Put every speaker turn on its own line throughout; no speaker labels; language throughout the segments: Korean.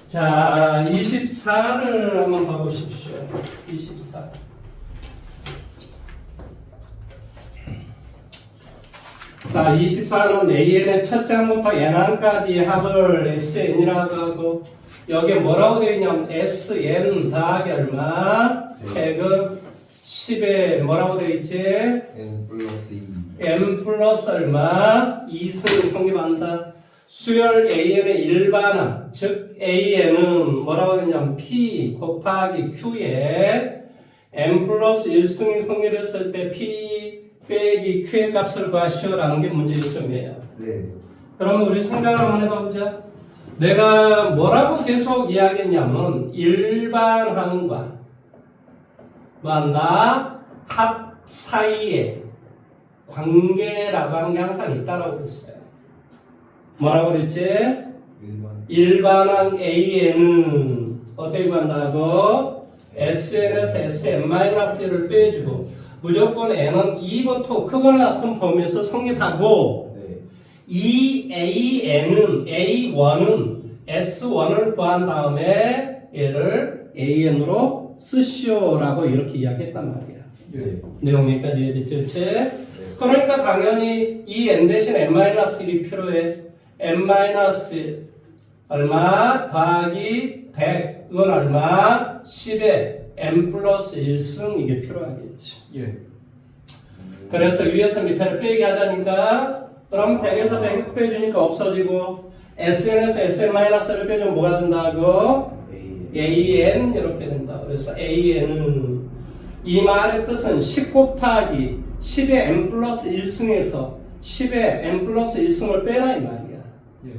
자, 24를 한번 봐보십시오. 24. 자, 24는 AN의 첫 장부터 N항까지 합을 SN이라고 하고, 여기에 뭐라고 되어 있냐면 SN 더하기 얼마? 핵은 10에 뭐라고 되어 있지?
N 플러스 2.
M 플러스 얼마? 2승 성립한다. 수열 AN의 일반항, 즉 AN은 뭐라고 했냐면 P 곱하기 Q에 M 플러스 1승이 성립했을 때 P 빼기 Q의 값을 구하시오라는 게 문제 요점이에요.
네.
그러면 우리 생각을 한번 해봐보자. 내가 뭐라고 계속 이야기했냐면 일반항과 뭐한다? 합 사이에 관계라고 하는 게 항상 있다라고 그랬어요. 뭐라고 그랬지? 일반항 AN은 어떻게 구한다고? SN에서 SN-1을 빼주고 무조건 N은 2부터 크거나 같은 범위에서 성립하고
네.
이 AN은 A1은 S1을 구한 다음에 얘를 AN으로 쓰시오라고 이렇게 이야기했단 말이야.
네.
내용 여기까지 이해됐죠? 그치? 그러니까 당연히 이 n 대신 n-1이 필요해. n- 얼마 더하기 100 이건 얼마? 10에 n 플러스 1승 이게 필요하겠지.
예.
그래서 위에서 밑에를 빼기 하자니까 그럼 100에서 100 빼주니까 없어지고 SN에서 SN-를 빼주면 뭐가 된다고? AN 이렇게 된다. 그래서 AN은 이 말의 뜻은 10 곱하기 10의 n 플러스 1승에서 10의 n 플러스 1승을 빼라 이 말이야.
예.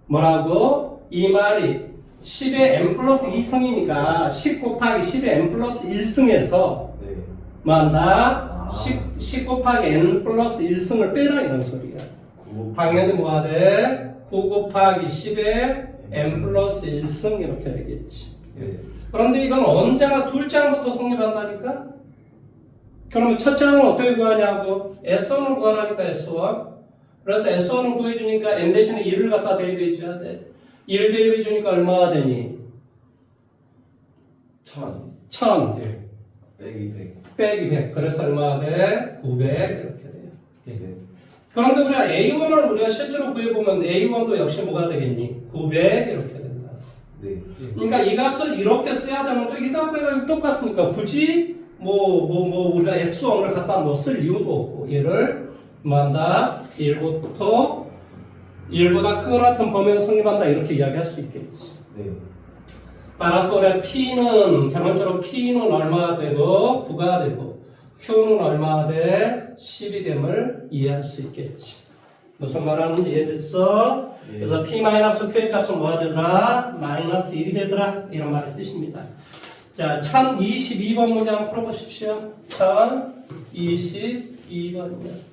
뭐라고? 이 말이 10의 n 플러스 2승이니까 10 곱하기 10의 n 플러스 1승에서
네.
뭐한다? 10 곱하기 n 플러스 1승을 빼라 이런 소리야. 당연히 뭐가 돼? 9 곱하기 10의 n 플러스 1승 이렇게 되겠지.
네.
그런데 이건 언제나 둘째 항부터 성립한다니까? 그러면 첫째 항은 어떻게 구하냐고? S1을 구하라니까 S1. 그래서 S1을 구해주니까 n 대신에 1을 갖다 대입해줘야 돼. 1 대입해주니까 얼마가 되니?
1000.
1000
빼기 100.
빼기 100. 그래서 얼마가 돼? 900 이렇게 돼요.
네.
그런데 우리가 A1을 우리가 실제로 구해보면 A1도 역시 뭐가 되겠니? 900 이렇게 된다.
네.
그러니까 이 값을 이렇게 써야 되는 또 이 값이 똑같으니까 굳이 우리가 S1을 갖다 쓸 이유도 없고 얘를 뭐한다? 1부터 1보다 크거나 같은 범위에서 성립한다 이렇게 이야기할 수 있겠지.
네.
따라서 우리가 P는 결론적으로 P는 얼마가 되고 9가 되고 Q는 얼마가 돼? 10이 됨을 이해할 수 있겠지. 무슨 말하는지 이해됐어?
예.
그래서 P-Q의 값은 뭐가 되더라? 마이너스 1이 되더라 이런 말의 뜻입니다. 자, 1022번 문제 한번 풀어보십시오. 1022번입니다.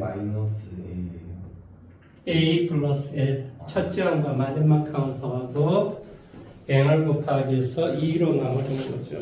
마이너스 A예요.
A 플러스 L 첫째 항과 마지막 항을 더하고 n을 곱하기 해서 2로 나누는 거죠.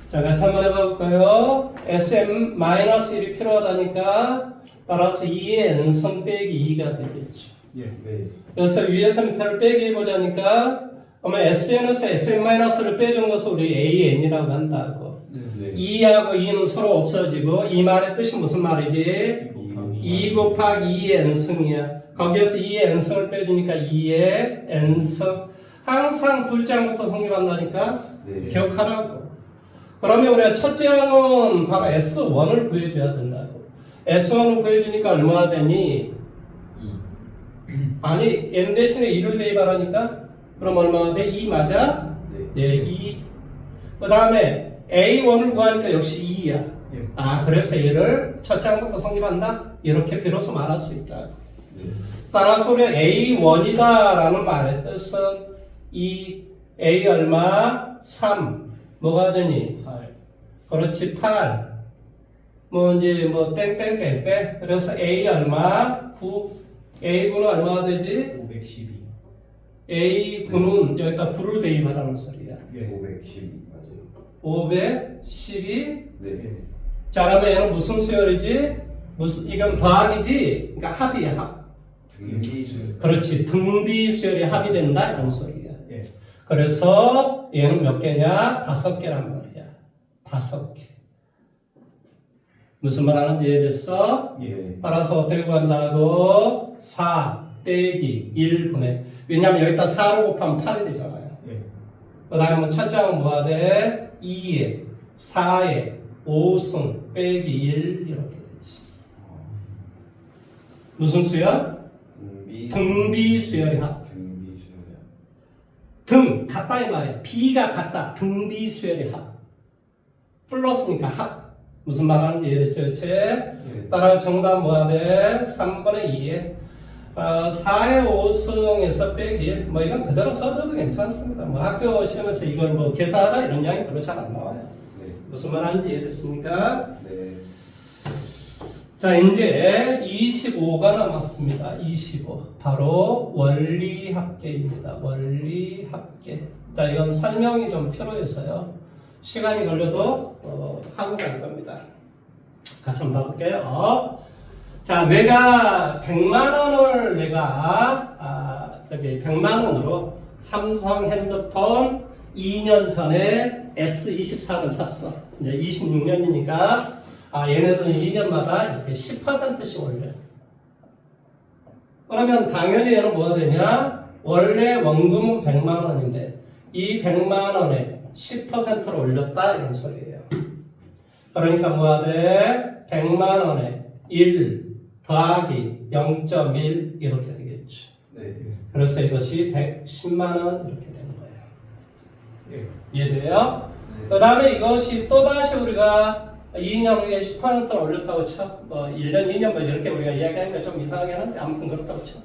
자, 같이 한번 해볼까요? SM-1이 필요하다니까 따라서 2의 n승 빼기 2가 되겠죠.
네.
그래서 위에서 밑에를 빼기 해보자니까 그러면 SN에서 SM-를 빼준 것을 우리 AN이라고 한다고.
네.
2하고 2는 서로 없어지고 이 말의 뜻이 무슨 말이지? 2 곱하기 2의 n승이야. 거기에서 2의 n승을 빼주니까 2의 n승. 항상 둘째 항부터 성립한다니까
네.
기억하라고. 그러면 우리가 첫째 항은 바로 S1을 구해줘야 된다고. S1을 구해주니까 얼마나 되니?
2.
아니 n 대신에 2를 대입하라니까? 그럼 얼마나 돼? 2 맞아?
네.
예, 2. 그 다음에 A1을 구하니까 역시 2야. 아, 그래서 얘를 첫째 항부터 성립한다? 이렇게 비로소 말할 수 있다.
네.
따라서 우리 A1이다라는 말의 뜻은 이 A 얼마? 3. 뭐가 되니? 8. 그렇지, 8. 뭐 이제 뭐 땡땡땡땡. 그래서 A 얼마? 9. A9는 얼마가 되지?
512.
A9는 여기다 9를 대입하라는 소리야.
512 맞아요.
512.
네.
자, 그러면 얘는 무슨 수열이지? 이건 더하기지? 그러니까 합이야, 합.
등비수.
그렇지. 등비 수열이 합이 된다 이런 소리야.
예.
그래서 얘는 몇 개냐? 5개란 말이야. 5개. 무슨 말 하는지 이해됐어?
예.
따라서 어떻게 구한다고? 4 빼기 1분의. 왜냐면 여기다 4로 곱하면 8이 되잖아요.
예.
그 다음에 첫째 항은 뭐가 돼? 2에 4에 5승 빼기 1 이렇게 되지. 무슨 수열? 등비 수열이 합.
등비수열이요.
등 같다 이 말이야. B가 같다. 등비 수열이 합. 플러스니까 합. 무슨 말 하는지 이해됐죠? 그치? 따라 정답 뭐가 돼? 3분의 2에 4의 5승에서 빼기 1. 뭐 이건 그대로 써줘도 괜찮습니다. 뭐 학교 시험에서 이걸 뭐 계산하라 이런 양이 별로 잘 안 나와요.
네.
무슨 말 하는지 이해됐습니까?
네.
자, 이제 25가 남았습니다. 25. 바로 원리합계입니다. 원리합계. 자, 이건 설명이 좀 필요해서요. 시간이 걸려도 하고 갈 겁니다. 같이 한번 봐볼게요. 자, 내가 100만 원을 내가 100만 원으로 삼성 핸드폰 2년 전에 S24를 샀어. 이제 26년이니까 얘네들은 2년마다 이렇게 10%씩 올려. 그러면 당연히 얘는 뭐가 되냐? 원래 원금은 100만 원인데 이 100만 원에 10%를 올렸다 이런 소리예요. 그러니까 뭐가 돼? 100만 원에 1 더하기 0.1 이렇게 되겠죠.
네.
그래서 이것이 110만 원 이렇게 되는 거예요.
예.
이해돼요? 그 다음에 이것이 또다시 우리가 2년 후에 10%를 올렸다고 쳐. 1년, 2년 뭐 이렇게 우리가 이야기하니까 좀 이상하긴 한데 아무튼 그렇다고 쳐.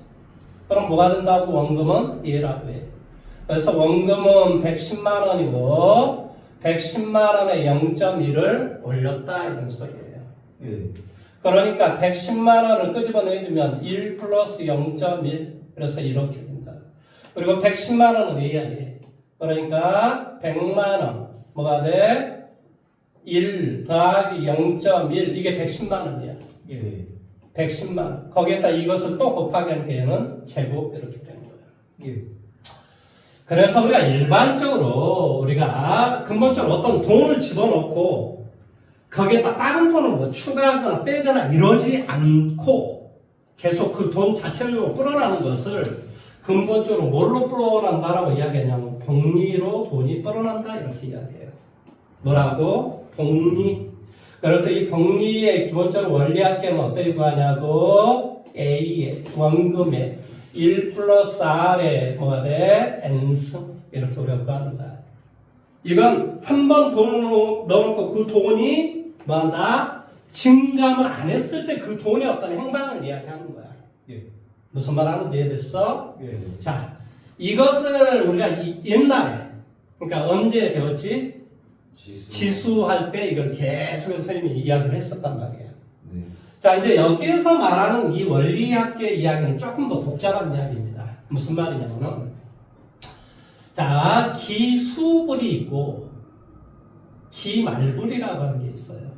그럼 뭐가 된다고? 원금은 얘라고 해. 그래서 원금은 110만 원이고 110만 원에 0.1을 올렸다 이런 소리예요.
예.
그러니까 110만 원을 끄집어내주면 1 플러스 0.1 그래서 이렇게 된다. 그리고 110만 원은 얘야 얘. 그러니까 100만 원 뭐가 돼? 1 더하기 0.1 이게 110만 원이야.
예.
110만 원. 거기에다 이것을 또 곱하기 하니까 얘는 제곱 이렇게 되는 거야.
예.
그래서 우리가 일반적으로 우리가 근본적으로 어떤 돈을 집어넣고 거기에다 다른 돈을 뭐 추가하거나 빼거나 이러지 않고 계속 그 돈 자체적으로 불어나는 것을 근본적으로 뭘로 불어난다라고 이야기하냐면 복리로 돈이 불어난다 이렇게 이야기해요. 뭐라고? 복리. 그래서 이 복리의 기본적으로 원리합계는 어떻게 구하냐고? A의 원금의 1 플러스 R의 뭐가 돼? N승 이렇게 우리가 구하는 거야. 이건 한 번 돈을 넣어놓고 그 돈이 뭐한다? 증감을 안 했을 때 그 돈의 어떤 행방을 이야기하는 거야.
예.
무슨 말 하는지 이해됐어?
예.
자, 이것을 우리가 옛날에, 그러니까 언제 배웠지? 지수할 때 이걸 계속 선생님이 이야기를 했었단 말이에요.
네.
자, 이제 여기에서 말하는 이 원리학계 이야기는 조금 더 복잡한 이야기입니다. 무슨 말이냐면은, 자, 기수불이 있고, 기말불이라고 하는 게 있어요.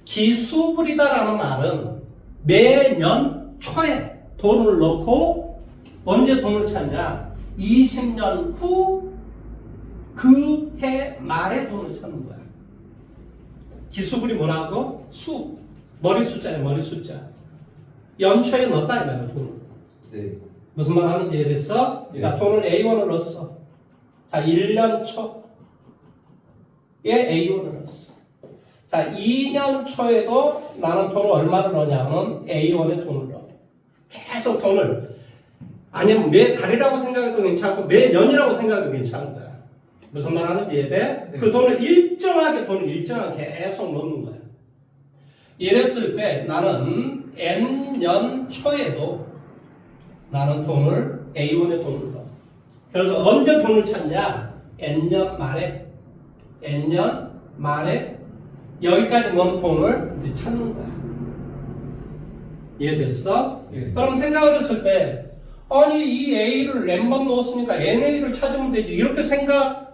기수불이다라는 말은 매년 초에 돈을 넣고 언제 돈을 찾냐? 20년 후 그 해 말에 돈을 찾는 거야. 기수불이 뭐라고? 수. 머리 숫자야, 머리 숫자. 연초에 넣었다, 이 말이야, 돈을.
네.
무슨 말 하는지 이해됐어?
예.
자, 돈을 A1을 넣었어. 자, 1년 초에 A1을 넣었어. 자, 2년 초에도 나는 돈을 얼마를 넣냐면 A1에 돈을 넣어. 계속 돈을. 아니면 매 달이라고 생각해도 괜찮고 매 년이라고 생각해도 괜찮은 거야. 무슨 말 하는지 이해돼? 그 돈을 일정하게 계속 넣는 거야. 이랬을 때 나는 N년 초에도 나는 돈을 A1에 돈을 넣어. 그래서 언제 돈을 찾냐? N년 말에 여기까지 넣은 돈을 이제 찾는 거야. 이해됐어?
예.
그럼 생각을 했을 때 아니 이 A를 N번 넣었으니까 NA를 찾으면 되지 이렇게 생각을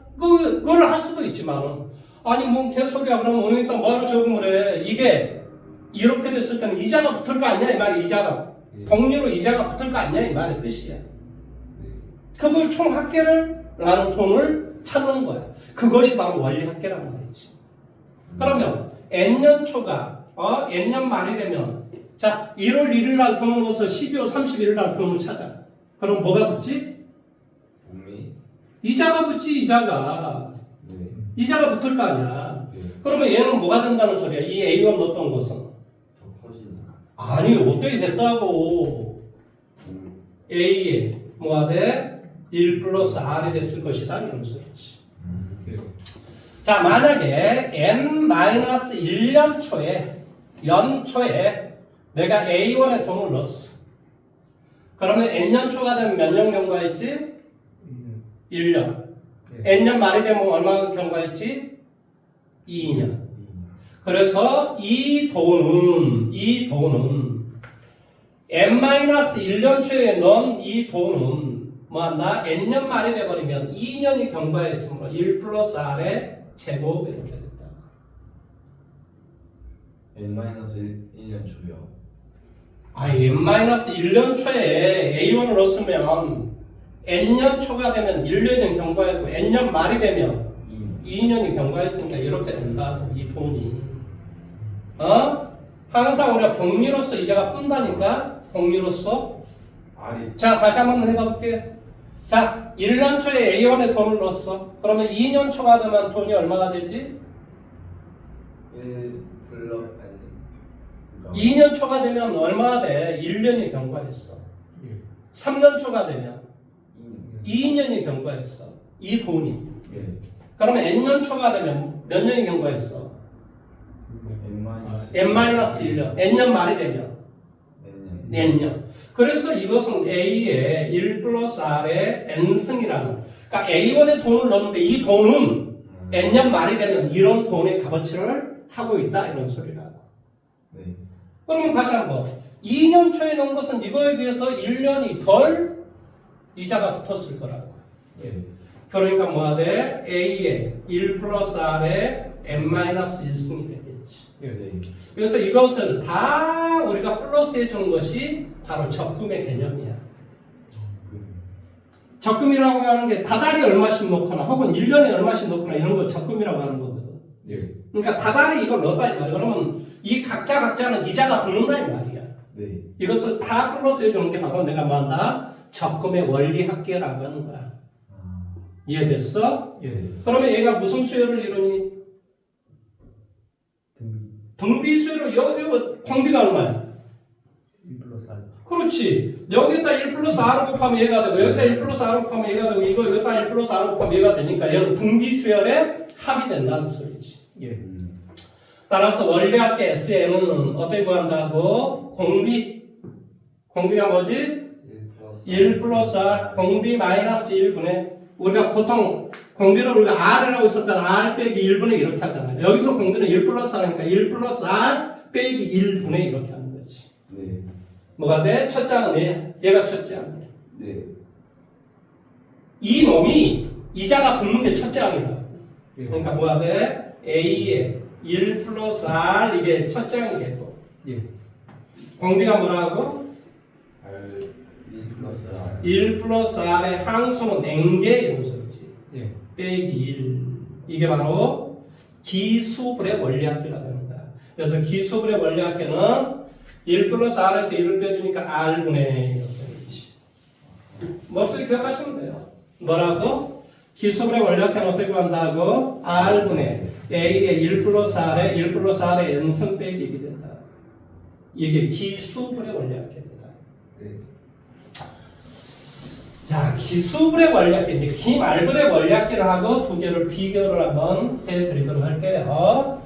할 수도 있지만 아니 뭐 개소리야 그럼 오늘 일단 뭐하러 적응을 해 이게 이렇게 됐을 때는 이자가 붙을 거 아니야 이 말이 이자가
예.
복리로 이자가 붙을 거 아니야 이 말의 뜻이야.
네.
그걸 총 합계를 라는 돈을 찾는 거야. 그것이 바로 원리 합계란 말이지. 그러면 N년 초가 N년 말이 되면 자 1월 1일 날 돈을 넣어서 12월 31일 날 돈을 찾아. 그럼 뭐가 붙지?
복리.
이자가 붙지 이자가.
네.
이자가 붙을 거 아니야.
네.
그러면 얘는 뭐가 된다는 소리야? 이 A1 넣었던 것은.
더 커진다.
아니 어떻게 됐다고. A에 뭐가 돼? 1 플러스 R이 됐을 것이다 이런 소리지.
네.
자 만약에 N-1년 초에 연초에 내가 A1에 돈을 넣었어. 그러면 N년 초가 되면 몇 년 경과했지? 1년. N년 말이 되면 얼마 경과했지? 2년. 그래서 이 돈은 N-1년 초에 넣은 이 돈은 뭐한다? N년 말이 돼버리면 2년이 경과했으므로 1 플러스 R의 제곱 이렇게 된다.
N-1년 초요.
N-1년 초에 A1을 넣었으면 N년 초가 되면 1년이 경과했고 N년 말이 되면 2년이 경과했으니까 이렇게 된다고 이 돈이. 항상 우리가 복리로서 이자가 푼다니까 복리로서.
R이.
자 다시 한번 해볼게. 자 1년 초에 A1에 돈을 넣었어. 그러면 2년 초가 되면 돈이 얼마가 되지?
1 플러스
2년 초가 되면 얼마가 돼? 1년이 경과했어. 3년 초가 되면 2년이 경과했어. 이 돈이.
예.
그러면 N년 초가 되면 몇 년이 경과했어? N-1년. N년 말이 되면 N년. 그래서 이것은 A의 1 플러스 R의 N승이라는. 그러니까 A1에 돈을 넣었는데 이 돈은 N년 말이 되면 이런 돈의 값어치를 하고 있다 이런 소리라고.
네.
그러면 다시 한번 2년 초에 넣은 것은 이거에 비해서 1년이 덜 이자가 붙었을 거라고.
네.
그러니까 뭐가 돼? A의 1 플러스 R의 N-1승이 되겠지.
네.
그래서 이것을 다 우리가 플러스해 주는 것이 바로 적금의 개념이야. 적금이라고 하는 게 다달이 얼마씩 넣거나 혹은 1년에 얼마씩 넣거나 이런 걸 적금이라고 하는 거거든.
네.
그러니까 다달이 이걸 넣었다 이 말이야. 그러면 이 각자는 이자가 붙는다 이 말이야.
네.
이것을 다 플러스해 주는 게 바로 내가 뭐한다? 적금의 원리 합계라고 하는 거야. 이해됐어?
예.
그러면 얘가 무슨 수열을 이루니? 등비 수열을 여기 공비가 얼마야?
1 플러스 R.
그렇지. 여기다 1 플러스 R 곱하면 얘가 되고 여기다 1 플러스 R 곱하면 얘가 되고 이거 여기다 1 플러스 R 곱하면 얘가 되니까 얘는 등비 수열의 합이 된다는 소리지.
예.
따라서 원리학계 SN은 어떻게 구한다고? 공비가 뭐지? 1 플러스 R, 공비 마이너스 1분의 우리가 보통 공비를 우리가 R이라고 있었던 R 빼기 1분의 이렇게 하잖아요. 여기서 공비는 1 플러스 R이니까 1 플러스 R 빼기 1분의 이렇게 하는 거지.
네.
뭐가 돼? 첫 장은 얘가 첫째 항이야.
네.
이 놈이 이자가 붙는 게 첫째 항이야.
예.
그러니까 뭐가 돼? A에 1 플러스 R 이게 첫째 항이겠고.
예.
공비가 뭐라고?
R 1 플러스 R.
1 플러스 R의 항수는 N개 이런 소리지.
예.
빼기 1. 이게 바로 기수불의 원리학계가 되는 거야. 그래서 기수불의 원리학계는 1 플러스 R에서 1을 빼주니까 R분의 이렇게 되지. 머릿속에 기억하시면 돼요. 뭐라고? 기수불의 원리학계는 어떻게 구한다고? R분의 A의 1 플러스 R에 1 플러스 R의 N승 빼기 1이 된다. 이게 기수불의 원리학계입니다.
네.
자, 기수불의 원리학계, 이제 기말불의 원리학계를 하고 두 개를 비교를 한번 해드리도록 할게요.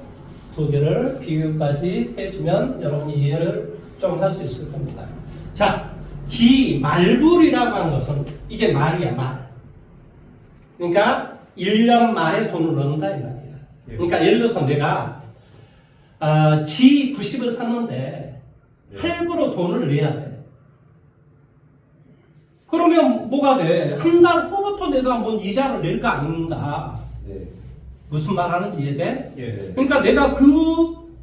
두 개를 비교까지 해주면 여러분이 이해를 좀 할 수 있을 겁니다. 자, 기말불이라고 하는 것은 이게 말이야, 말. 그러니까 1년 말에 돈을 넣는다 이 말이야. 그러니까 예를 들어서 내가 지 90을 샀는데 할부로 돈을 내야 돼. 그러면 뭐가 돼? 한 달 후부터 내가 뭔 이자를 낼까 아닌가?
네.
무슨 말 하는지 이해돼?
예.
그러니까 내가 그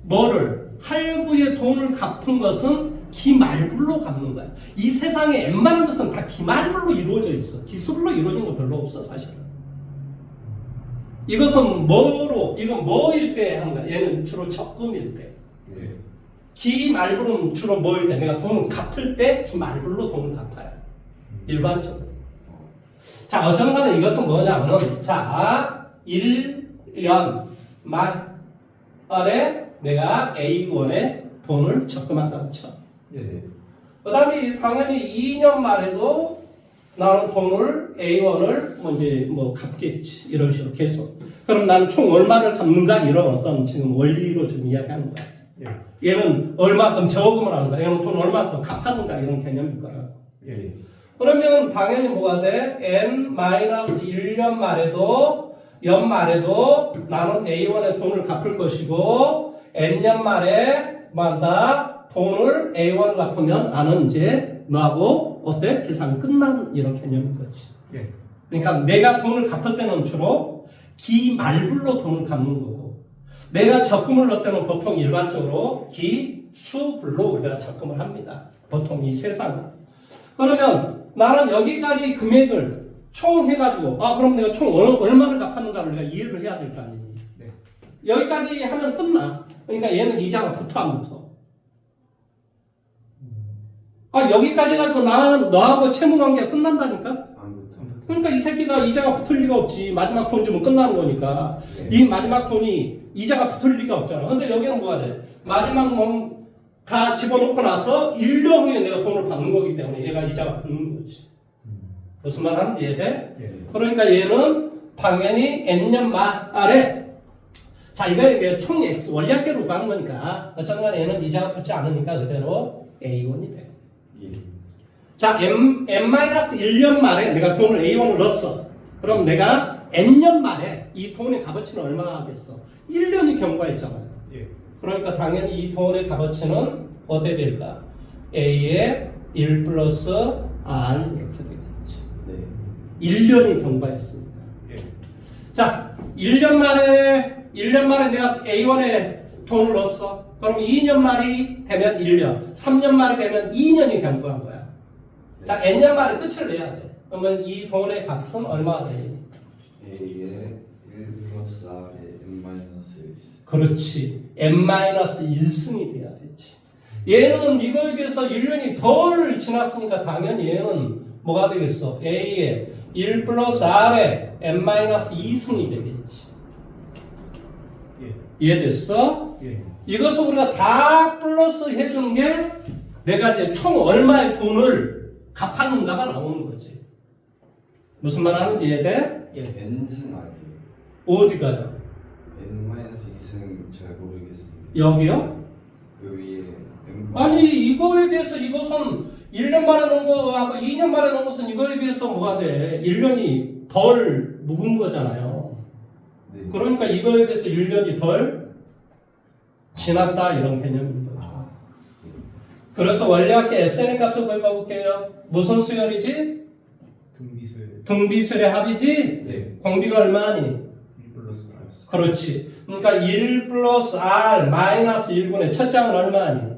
뭐를 할부의 돈을 갚은 것은 기말불로 갚는 거야. 이 세상에 웬만한 것은 다 기말불로 이루어져 있어. 기술로 이루어진 거 별로 없어 사실은. 이것은 이건 뭐일 때 하는 거야? 얘는 주로 적금일 때.
네.
기말불은 주로 뭐일 때? 내가 돈을 갚을 때 기말불로 돈을 갚아요. 일반적으로. 자, 어쨌든 이것은 뭐냐면은, 자, 1년 말에 내가 A1에 돈을 적금한다고 쳐.
네.
그 다음에 당연히 2년 말에도 나는 돈을 A1을 뭐 갚겠지. 이런 식으로 계속. 그럼 나는 총 얼마를 갚는가? 이런 어떤 지금 원리로 좀 이야기하는 거야.
예.
얘는 얼마큼 저금을 하는 거야. 얘는 돈 얼마큼 갚았는가? 이런 개념일 거라고.
예.
그러면 당연히 뭐가 돼? N-1년 말에도 연말에도 나는 A1에 돈을 갚을 것이고 N년 말에 뭐한다? 돈을 A1을 갚으면 나는 이제 너하고 어때? 계산 끝난 이런 개념인 거지.
예.
그러니까 내가 돈을 갚을 때는 주로 기말불로 돈을 갚는 거고 내가 적금을 넣을 때는 보통 일반적으로 기수불로 우리가 적금을 합니다. 보통 이 세상은. 그러면 나는 여기까지 금액을 총 해가지고 그럼 내가 총 얼마를 갚았는가를 우리가 이해를 해야 될 거 아니니.
네.
여기까지 하면 끝나. 그러니까 얘는 이자가 붙어 안 붙어? 여기까지 해가지고 너하고 채무관계가 끝난다니까?
안 붙어.
그러니까 이 새끼가 이자가 붙을 리가 없지. 마지막 돈 주면 끝나는 거니까.
네.
이 마지막 돈이 이자가 붙을 리가 없잖아. 근데 여기는 뭐가 돼? 마지막 놈 다 집어넣고 나서 1년 후에 내가 돈을 받는 거기 때문에 얘가 이자가 붙는 거지. 무슨 말 하는지 이해돼?
예.
그러니까 얘는 당연히 N년 말에 자, 이거는 내가 총 X 원리학계로 가는 거니까 어쩐 간에 얘는 이자가 붙지 않으니까 그대로 A1이 돼.
예.
자, N-1년 말에 내가 돈을 A1을 넣었어. 그럼 내가 N년 말에 이 돈의 값어치는 얼마나 하겠어? 1년이 경과했잖아요.
예.
그러니까 당연히 이 돈의 값어치는 어떻게 될까? A에 1 플러스 R 이렇게 되겠지.
네.
1년이 경과했으니까.
예.
자, 1년 만에 내가 A1에 돈을 넣었어. 그럼 2년 말이 되면 1년, 3년 말이 되면 2년이 경과한 거야. 자, N년 말에 끝을 내야 돼. 그러면 이 돈의 값은 얼마가 되니?
A에 1 플러스 R에 N-1.
그렇지. N-1승이 돼야 되지. 얘는 이거에 비해서 1년이 덜 지났으니까 당연히 얘는 뭐가 되겠어? A에 1 플러스 R에 N-2승이 되겠지.
예.
이해됐어?
예.
이것을 우리가 다 플러스 해주는 게 내가 이제 총 얼마의 돈을 갚았는가가 나오는 거지. 무슨 말 하는지 이해돼?
N승 R이에요.
어디가요?
N-1 마이너스 2승 잘 모르겠습니다.
여기요?
그 위에
아니 이거에 비해서 이것은 1년 만에 놓은 거하고 2년 만에 놓은 것은 이거에 비해서 뭐가 돼? 1년이 덜 묵은 거잖아요.
네.
그러니까 이거에 비해서 1년이 덜 지났다 이런 개념인 거죠. 그래서 원래학계 SN의 값을 구해봐 볼게요. 무슨 수열이지?
등비수열
등비수열의 합이지?
네.
공비가 얼마니?
1 플러스 R
그렇지. 그러니까 1 플러스 R 마이너스 1분의 첫 장은 얼마니?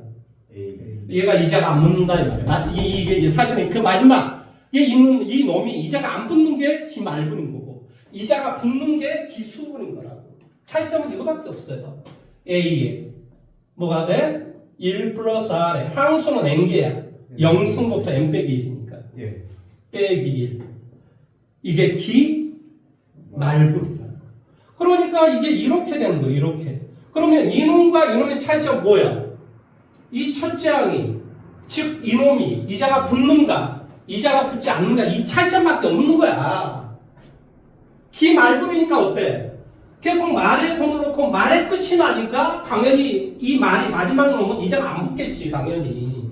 A.
얘가 이자가 안 붙는다 이 말이야. 이게 이제 사실은 그 마지막 얘 있는 이 놈이 이자가 안 붙는 게 기말분인 거고 이자가 붙는 게 기수분인 거라고. 차이점은 이거밖에 없어요. A에 뭐가 돼? 1 플러스 R에 항수는 n개야. 0승부터 n 빼기 1이니까
예.
빼기 1. 이게 기말분이야. 그러니까 이게 이렇게 되는 거예요. 이렇게. 그러면 이놈과 이놈의 차이점 뭐야? 이 첫째 항이 즉 이놈이 이자가 붙는가 이자가 붙지 않는가 이 차이점밖에 없는 거야. 기말분이니까 어때? 계속 말에 돈을 놓고 말의 끝이 나니까 당연히 이 말이 마지막 놈은 이자가 안 붙겠지 당연히.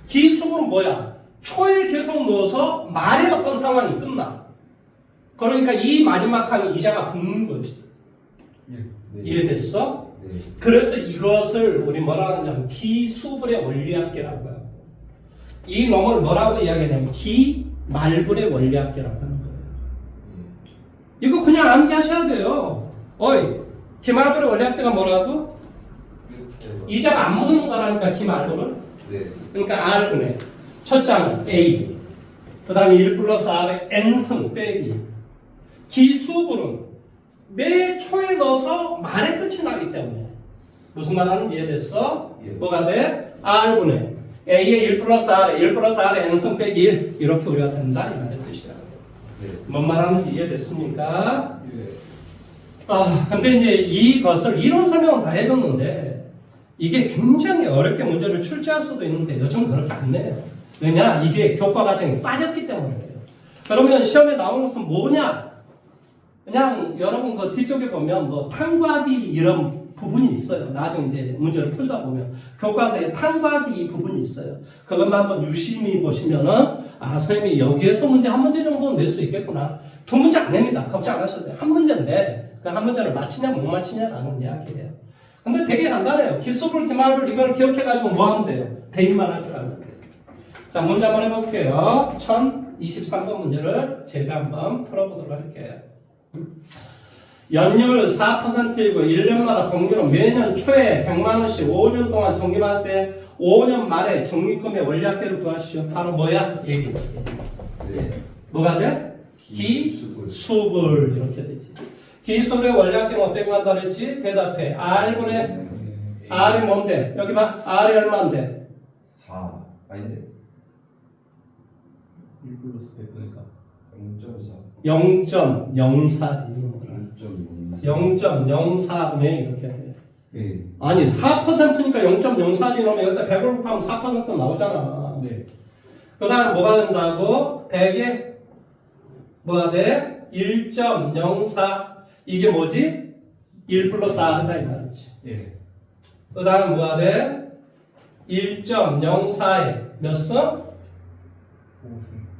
기수는 뭐야? 초에 계속 넣어서 말의 어떤 상황이 끝나. 그러니까 이 마지막 항이 이자가 붙는 거지.
예.
네.
이해됐어?
네.
그래서 이것을 우리 뭐라 하냐면 기수분의 원리학계라고 해요. 이 놈을 뭐라고 이야기하냐면 기말분의 원리학계라고 하는 거예요. 이거 그냥 암기하셔야 돼요. 어이, 기말분의 원리학계가 뭐라고? 이자가 안 묻는 거라니까 기말분은.
네.
그러니까 R분의 첫 장은 A, 그 다음에 1 플러스 R의 N승 빼기. 기수분은 매 초에 넣어서 말의 끝이 나기 때문에 무슨 말 하는지 이해됐어?
예.
뭐가 돼? R분의 A의 1 플러스 R의 1 플러스 R의 N승 빼기 1 이렇게 우리가 된다 이 말의 뜻이야.
네.
뭔 말 하는지 이해됐습니까?
예.
근데 이제 이것을 이론 설명은 다 해줬는데 이게 굉장히 어렵게 문제를 출제할 수도 있는데 요즘 그렇게 안 내요. 왜냐? 이게 교과 과정이 빠졌기 때문이에요. 그러면 시험에 나오는 것은 뭐냐? 그냥 여러분 그 뒤쪽에 보면 뭐 탕구하기 이런 부분이 있어요. 나중에 이제 문제를 풀다 보면 교과서에 탕구하기 이 부분이 있어요. 그것만 한번 유심히 보시면은 선생님이 여기에서 문제 한 문제 정도는 낼 수 있겠구나. 두 문제 안 냅니다. 걱정 안 하셔도 돼요. 한 문제인데 그 한 문제를 맞히냐 못 맞히냐라는 이야기예요. 근데 되게 간단해요. 기수불 기말불 이걸 기억해가지고 뭐 하면 돼요? 대입만 할 줄 알면 돼요. 자 문제 한번 해볼게요. 1023번 문제를 제가 한번 풀어보도록 할게요. 연율 4%이고 1년마다 공유로 매년 초에 100만 원씩 5년 동안 적립할 때 5년 말에 적립금의 원리학계를 구하시오. 바로 뭐야? 얘기지.
네.
뭐가 돼? 기수불 이렇게 되지. 기수불의 원리학계는 어떻게 구한다 그랬지? 대답해. R분의 R이 뭔데? 여기 봐. R이 얼마인데?
4. 아닌데.
1 플러스 100분의 4
0.4.
0.04지. 0.04분의 이렇게 돼.
예.
아니 4%니까 0.04지 넣으면 여기다 100을 곱하면 4% 나오잖아.
네.
그 다음 뭐가 된다고? 100에 뭐가 돼? 1.04 이게 뭐지? 1 플러스 R이다 이 말이지.
예.
그 다음 뭐가 돼? 1.04에 몇 승?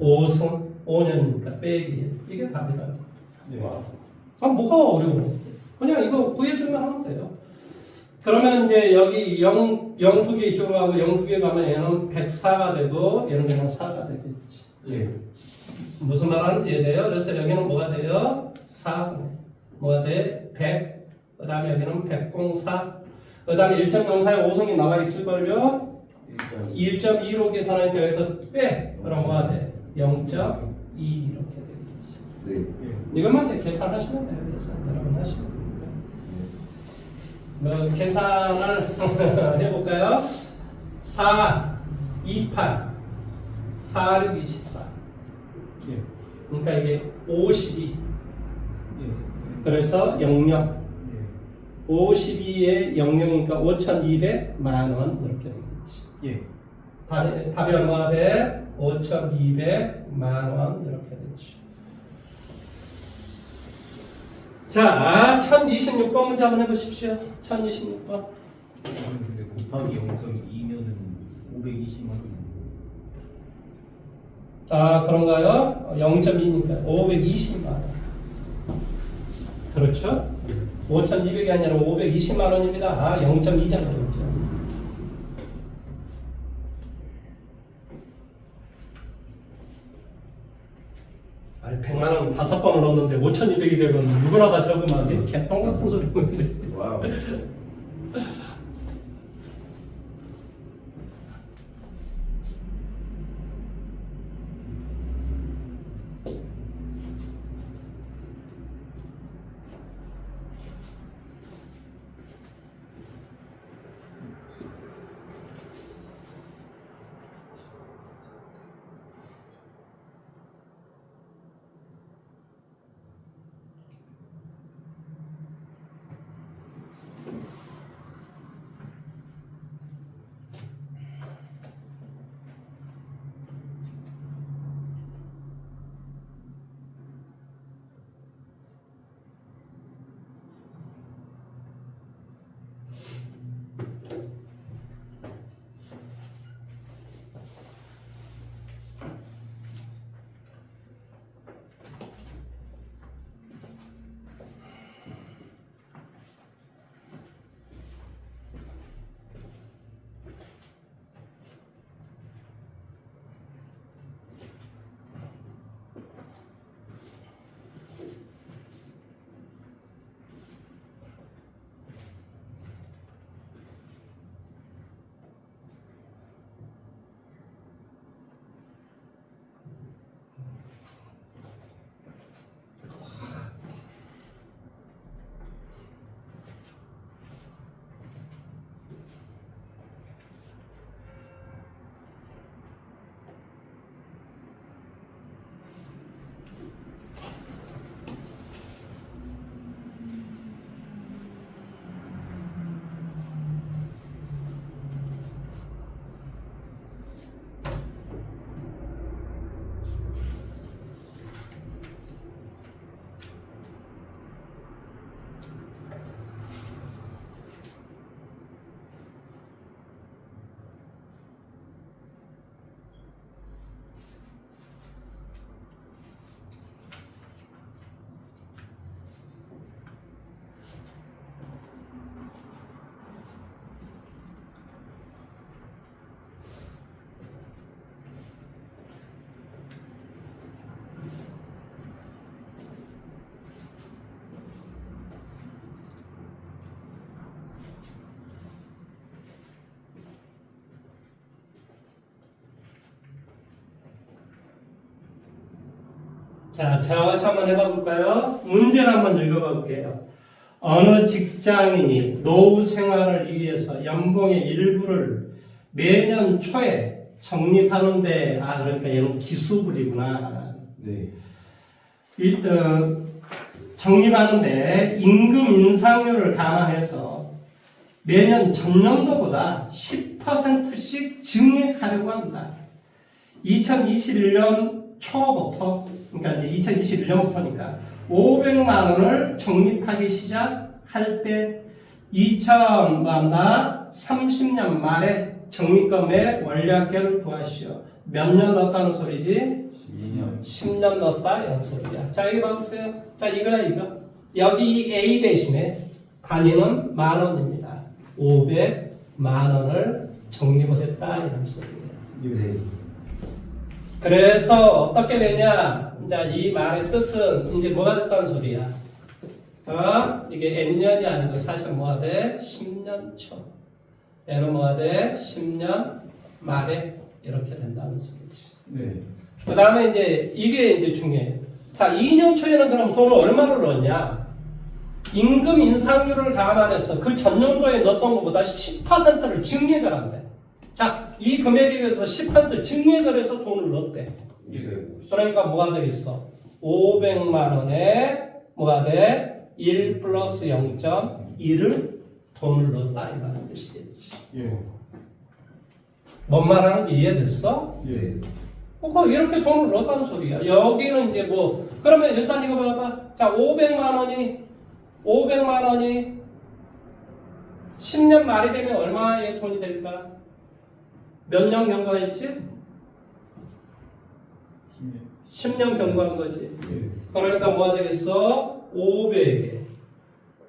5승
5승 5년이니까 빼기 이게 답이다.
네.
뭐가 어려워? 그냥 이거 구해주면 하면 돼요. 그러면 이제 여기 0 두 개 이쪽으로 가고 0 두 개 가면 얘는 104가 되고 얘는 그냥 4가 되겠지.
예.
무슨 말 하는지 이해돼요? 그래서 여기는 뭐가 돼요? 4. 뭐가 돼? 100. 그 다음에 여기는 104. 그 다음에 1.04에 5승이 나와 있을걸요? 1.2로 계산하니까 여기다 빼. 그럼 뭐가 돼? 0.2 이렇게 되겠지.
네.
이것만 이제 계산하시면 돼요. 계산 여러분 하시면 됩니다. 계산을 해볼까요? 4, 28, 4, 6, 24.
예.
그러니까 이게 52.
예.
그래서 00.
예.
52에 00이니까 5,200만 원 이렇게 되겠지.
예.
답이 얼마가 돼? 5,200만 원 이렇게 되지. 자, 1026번 문제 한번 해보십시오. 1026번.
근데 곱하기 0.2면은 520만 원.
아, 그런가요? 0.2니까 520만 원. 그렇죠? 5,200이 아니라 520만 원입니다. 아, 0.2잖아요. 아니, 100만 원 5번을 넣었는데 5,200이 되면 누구나 다 적으면 안 돼? 개똥 같은 소리 보는데.
와우.
자, 저와 같이 한번 해봐 볼까요? 문제를 한번 읽어봐 볼게요. 어느 직장인이 노후 생활을 위해서 연봉의 일부를 매년 초에 적립하는데, 아, 그러니까 얘는 기수불이구나.
네.
적립하는데 임금 인상률을 감안해서 매년 전년도보다 10%씩 증액하려고 한다. 2021년 초부터, 그러니까 이제 2021년부터니까 500만 원을 적립하기 시작할 때 2030년 말에 적립금의 원래학계를 구하시오. 몇 년 넣었다는 소리지?
12년.
10년 넣었다 이런 소리야. 자, 이거 봐보세요. 자, 이거야 이거. 여기 A 대신에 단위는 만 원입니다. 500만 원을 적립을 했다 이런 소리예요.
네.
그래서 어떻게 되냐? 이제 이 말의 뜻은 이제 뭐가 됐다는 소리야. 이게 N년이 아니고 사실 뭐가 돼? 10년 초. 얘는 뭐가 돼? 10년 말에 이렇게 된다는 소리지.
네.
그 다음에 이제 이게 이제 중요해요. 자, 2년 초에는 그럼 돈을 얼마를 넣었냐? 임금 인상률을 감안해서 그 전년도에 넣었던 것보다 10%를 증액을 한대. 자, 이 금액에 비해서 10% 증액을 해서 돈을 넣었대. 그러니까 뭐가 되겠어? 500만 원에 뭐가 돼? 1 플러스 0.1을 돈을 넣었다 이 말인 뜻이겠지.
예.
뭔 말하는지 이해됐어?
네.
이렇게 돈을 넣었다는 소리야. 여기는 이제 뭐 그러면 일단 이거 봐봐. 자, 500만 원이 500만 원이 10년 말이 되면 얼마의 돈이 될까? 몇 년 경과했지? 10년 경과한 거지.
네.
그러니까 뭐가 되겠어? 500에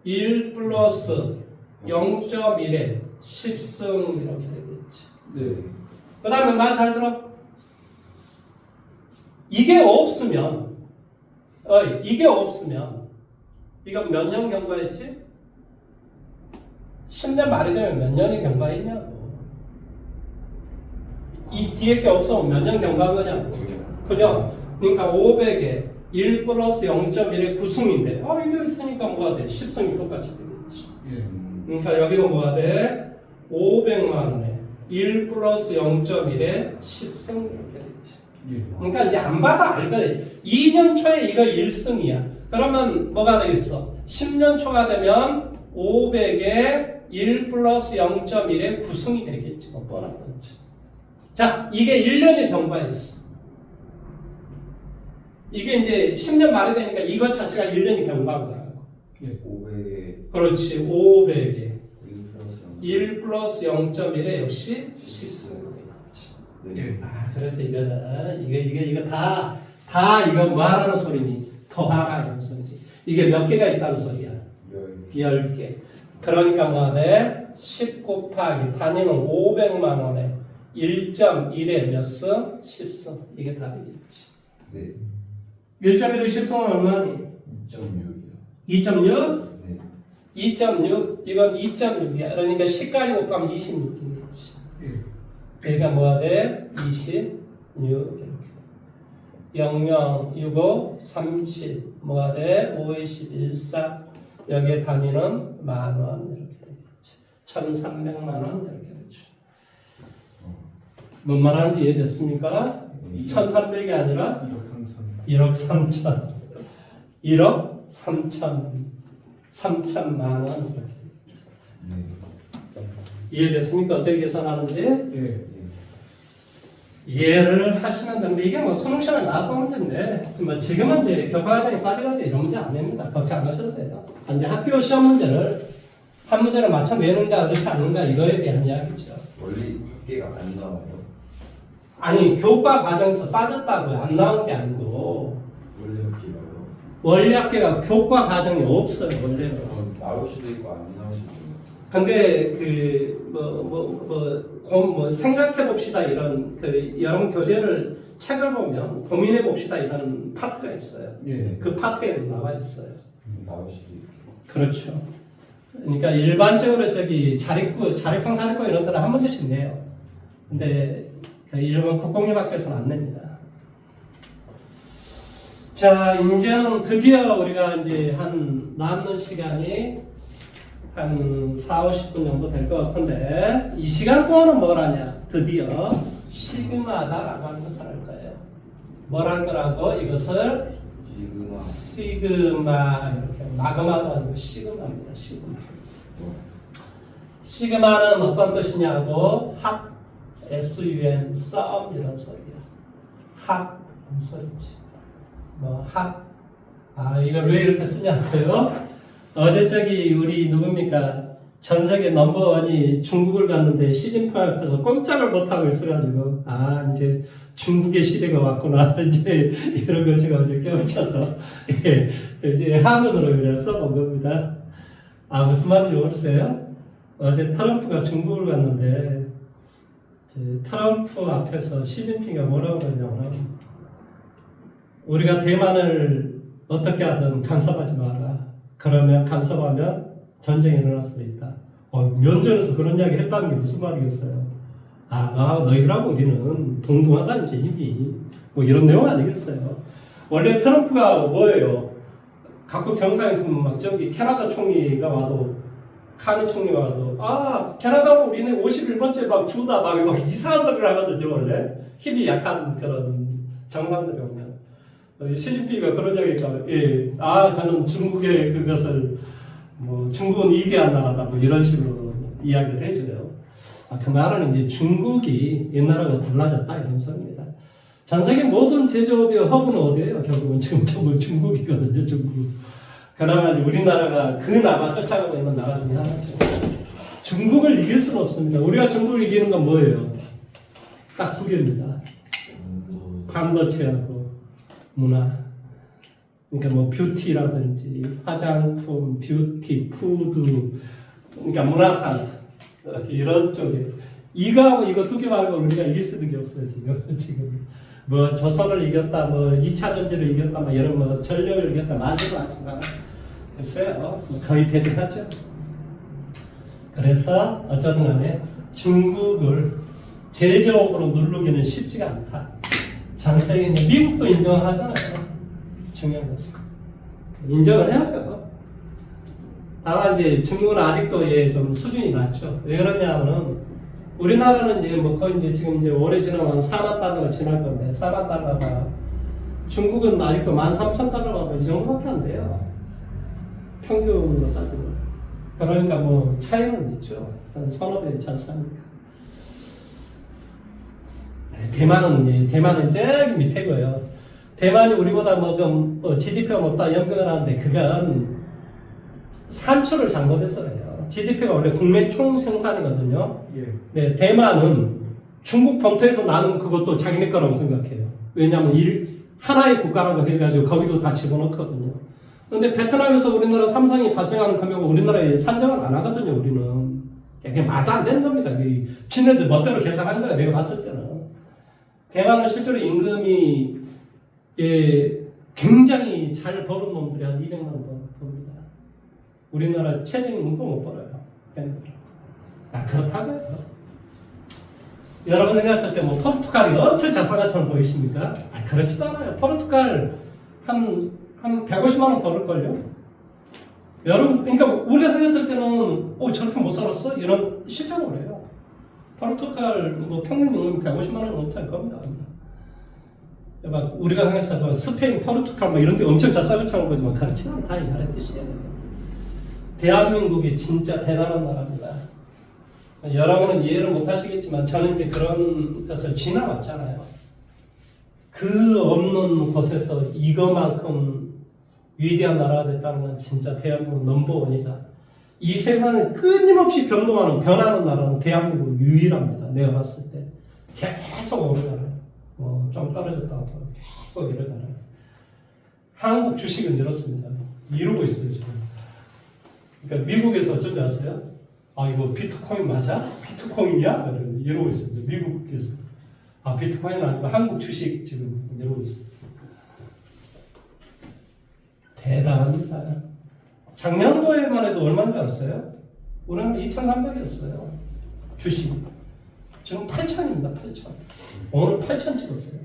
1 플러스 0.1에 10승 이렇게 되겠지.
네.
그 다음에 말 잘 들어. 이게 없으면 이게 없으면 이건 몇 년 경과했지? 10년 말이 되면 몇 년이 경과했냐고. 이 뒤에 게 없으면 몇 년 경과한 거냐고. 9년. 그러니까 500에 1 플러스 0.1의 9승인데 이게 있으니까 뭐가 돼? 10승이 똑같이 되겠지.
예.
그러니까 여기도 뭐가 돼? 500만 원에 1 플러스 0.1에 10승 이렇게 되지.
예.
그러니까 이제 안 봐도 알거든. 2년 초에 이거 1승이야. 그러면 뭐가 되겠어? 10년 초가 되면 500에 1 플러스 0.1에 9승이 되겠지. 뭐 뻔한 거지. 자, 이게 1년이 경과했어. 이게 이제 10년 말이 되니까 이것 자체가 1년이 경과한 거라고.
500에
그렇지. 500에
1 플러스
1 플러스 0.1에 역시 10승이 되겠지.
네.
그래서 이거 다 이거 뭐 하라는 소리니? 더하라 이런 소리지. 이게 몇 개가 있다는 소리야? 10개. 그러니까 뭐가 돼? 10 곱하기 단위는 500만 원에 1.1에 몇 승? 10승. 이게 답이겠지.
네.
1.1에 10승은 얼마니?
2.6이요.
2.6?
네.
2.6? 이건 2.6이야. 그러니까 10까지 곱하면 26이겠지.
예.
그러니까 뭐가 돼? 26 이렇게. 00, 65, 30 뭐가 돼? 50, 14 여기에 단위는 만원 이렇게 되겠지. 1,300만 원 이렇게 되죠. 뭔 말하는지 이해됐습니까? 1,300이 아니라 1억 3천 1억 3천 3천만 원 이렇게.
네.
이해됐습니까? 어떻게 계산하는지?
예.
이해를 하시면 되는데 이게 뭐 수능 시험에 나왔던 문제인데 뭐 지금은 이제 교과과정에 빠져가지고 이런 문제 안 냅니다. 걱정 안 하셔도 돼요. 이제 학교 시험 문제를 한 문제를 맞춰내는가 그렇지 않는가 이거에 대한 이야기죠.
원리 학계가 안 나와요.
아니 교과 과정에서 빠졌다고요. 안 나온 게 아니고
원리 학계가요.
원리 학교가 교과 과정이 없어요. 원래는.
나올 수도 있고 안 나올 수도 있고.
근데 생각해 봅시다 이런 여러분 교재를 책을 보면 고민해 봅시다 이런 파트가 있어요.
예.
그 파트에 나와 있어요.
나올 수도 있고.
그렇죠. 그러니까 일반적으로 자립형 사립고 이런 데는 한 문제씩 내요. 근데 일본 국공립학교에서는 안 냅니다. 자, 이제는 드디어 우리가 이제 남는 시간이 한 4, 50분 정도 될 것 같은데 이 시간 동안은 뭘 하냐? 드디어 시그마다라고 하는 것을 할 거예요. 뭘 할 거라고? 이것을 시그마 이렇게 마그마도 아니고 시그마입니다. 시그마. 시그마는 어떤 뜻이냐고? 합, SUM, 썸 이런 소리야. 합 무슨 소리지? 뭐 합. 이걸 왜 이렇게 쓰냐고요? 어제 우리 누굽니까? 전 세계 넘버원이 중국을 갔는데 시진핑 앞에서 꼼짝을 못하고 있어가지고 이제 중국의 시대가 왔구나 이제 이런 걸 제가 어제 깨우쳐서 이제 한문으로 그냥 써본 겁니다. 무슨 말인지 모르세요? 어제 트럼프가 중국을 갔는데 트럼프 앞에서 시진핑이 뭐라고 그러냐면 우리가 대만을 어떻게 하든 간섭하지 마라. 그러면 간섭하면 전쟁이 일어날 수도 있다. 면전에서 그런 이야기 했다는 게 무슨 말이겠어요? 너희들하고 우리는 동등하다 이제 힘이 뭐 이런 내용 아니겠어요? 원래 트럼프가 뭐예요? 각국 정상에서는 막 캐나다 총리가 와도 카니 총리가 와도 캐나다로 우리는 51번째 막 주다 막 이상한 소리를 하거든요. 원래 힘이 약한 그런 정상들이 오면 시진핑이가 그런 얘기가 저는 중국의 그것을 중국은 위대한 나라다 이런 식으로 이야기를 해줘요. 그 말은 이제 중국이 옛날하고 달라졌다 이런 소리입니다. 전 세계 모든 제조업의 허브는 어디예요? 결국은 지금 전부 중국이거든요. 중국. 그나마 이제 우리나라가 그 나라 쫓아가고 있는 나라 중에 하나죠. 중국을 이길 수는 없습니다. 우리가 중국을 이기는 건 뭐예요? 딱 두 개입니다. 반도체하고 문화. 그러니까 뭐 뷰티라든지 화장품, 뷰티, 푸드, 그러니까 문화산 이런 쪽에 이거하고 이거 두 개 말고 우리가 이길 수 있는 게 없어요 지금. 뭐 조선을 이겼다, 뭐 2차 전지를 이겼다, 뭐 여러 뭐 전력을 이겼다 말도 하지만 글쎄요, 뭐 거의 대등하죠. 그래서 어쩌든 간에 중국을 제조업으로 누르기는 쉽지가 않다. 장세기 미국도 인정하잖아요. 중요한 것은 인정을 해야죠. 다만 이제 중국은 아직도 좀 수준이 낮죠. 왜 그러냐면은 우리나라는 이제 뭐 거의 이제 지금 이제 올해 지나면 4만 달러가 지날 건데 4만 달러가 중국은 아직도 13,000달러가 이 정도밖에 안 돼요. 평균으로 따지면. 그러니까 뭐 차이는 있죠. 한 서너 배 차이 납니까? 대만은 제일 밑에고요. 대만이 우리보다 뭐 GDP가 높다 연병을 하는데 그건 산출을 잘못해서 그래요. GDP가 원래 국내 총 생산이거든요.
예.
네, 대만은 중국 본토에서 나는 그것도 자기네 거라고 생각해요. 왜냐하면 하나의 국가라고 해가지고 거기도 다 집어넣거든요. 그런데 베트남에서 우리나라 삼성이 발생하는 금액은 우리나라에 산정을 안 하거든요. 우리는 그게 말도 안 되는 겁니다. 지네들 멋대로 계산한 거예요. 내가 봤을 때는. 대만은 실제로 임금이 굉장히 잘 버는 놈들이 한 200만 원 법니다. 우리나라 최저임금도 못 벌어요. 그렇다고요. 여러분 생각했을 때 뭐 포르투갈이 엄청 자산가처럼 보이십니까? 그렇지도 않아요. 포르투갈 한 150만 원 벌을걸요? 여러분, 그러니까 우리가 생각했을 때는 저렇게 못 살았어? 이런 실적으로 해요. 포르투갈 뭐 평균 임금 150만 원 넘게 할 겁니다. 막 우리가 생각했을 때 스페인, 포르투갈 뭐 이런 데 엄청 자산가처럼 보이지만 그렇지는 않다 이 말의 뜻이에요. 대한민국이 진짜 대단한 나라입니다. 여러분은 이해를 못 하시겠지만 저는 이제 그런 것을 지나왔잖아요. 그 없는 곳에서 이거만큼 위대한 나라가 됐다는 건 진짜 대한민국 넘버원이다. 이 세상에 끊임없이 변하는 나라는 대한민국 유일합니다. 내가 봤을 때. 계속 오르잖아요. 좀 떨어졌다 하더라도 계속 이러잖아요. 한국 주식은 이렇습니다. 이러고 있어요, 지금. 그러니까 미국에서 어쩐지 아세요? 이거 비트코인 맞아? 비트코인이야? 이러고 있습니다. 미국에서. 비트코인은 아니고 한국 주식 지금 이러고 있습니다. 대단합니다. 작년도에만 해도 얼마인 줄 알았어요? 우리는 2,300이었어요. 주식. 지금 8,000입니다. 8,000. 오늘 8,000 찍었어요.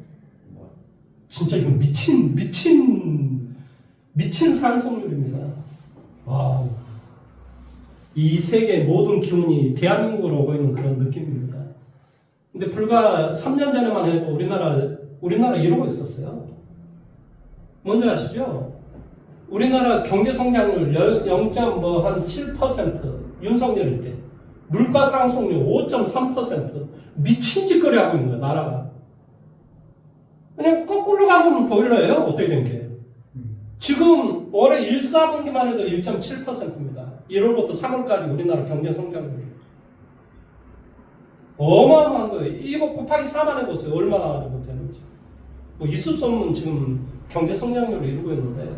진짜 이거 미친 상승률입니다. 와우. 이 세계 모든 기운이 대한민국으로 오고 있는 그런 느낌입니다. 근데 불과 3년 전에만 해도 우리나라 이러고 있었어요. 뭔지 아시죠? 우리나라 경제 성장률 0.7% 윤석열일 때 물가 상승률 5.3% 미친 짓거리 하고 있는 거예요, 나라가. 그냥 거꾸로 가면 보일러예요, 어떻게 된 게. 지금 올해 1, 4분기만 해도 1.7%입니다. 1월부터 3월까지 우리나라 경제 성장률이. 어마어마한 거예요. 이거 곱하기 4만 해보세요. 얼마나 되는지. 있을 수 없는 지금 경제 성장률을 이루고 있는데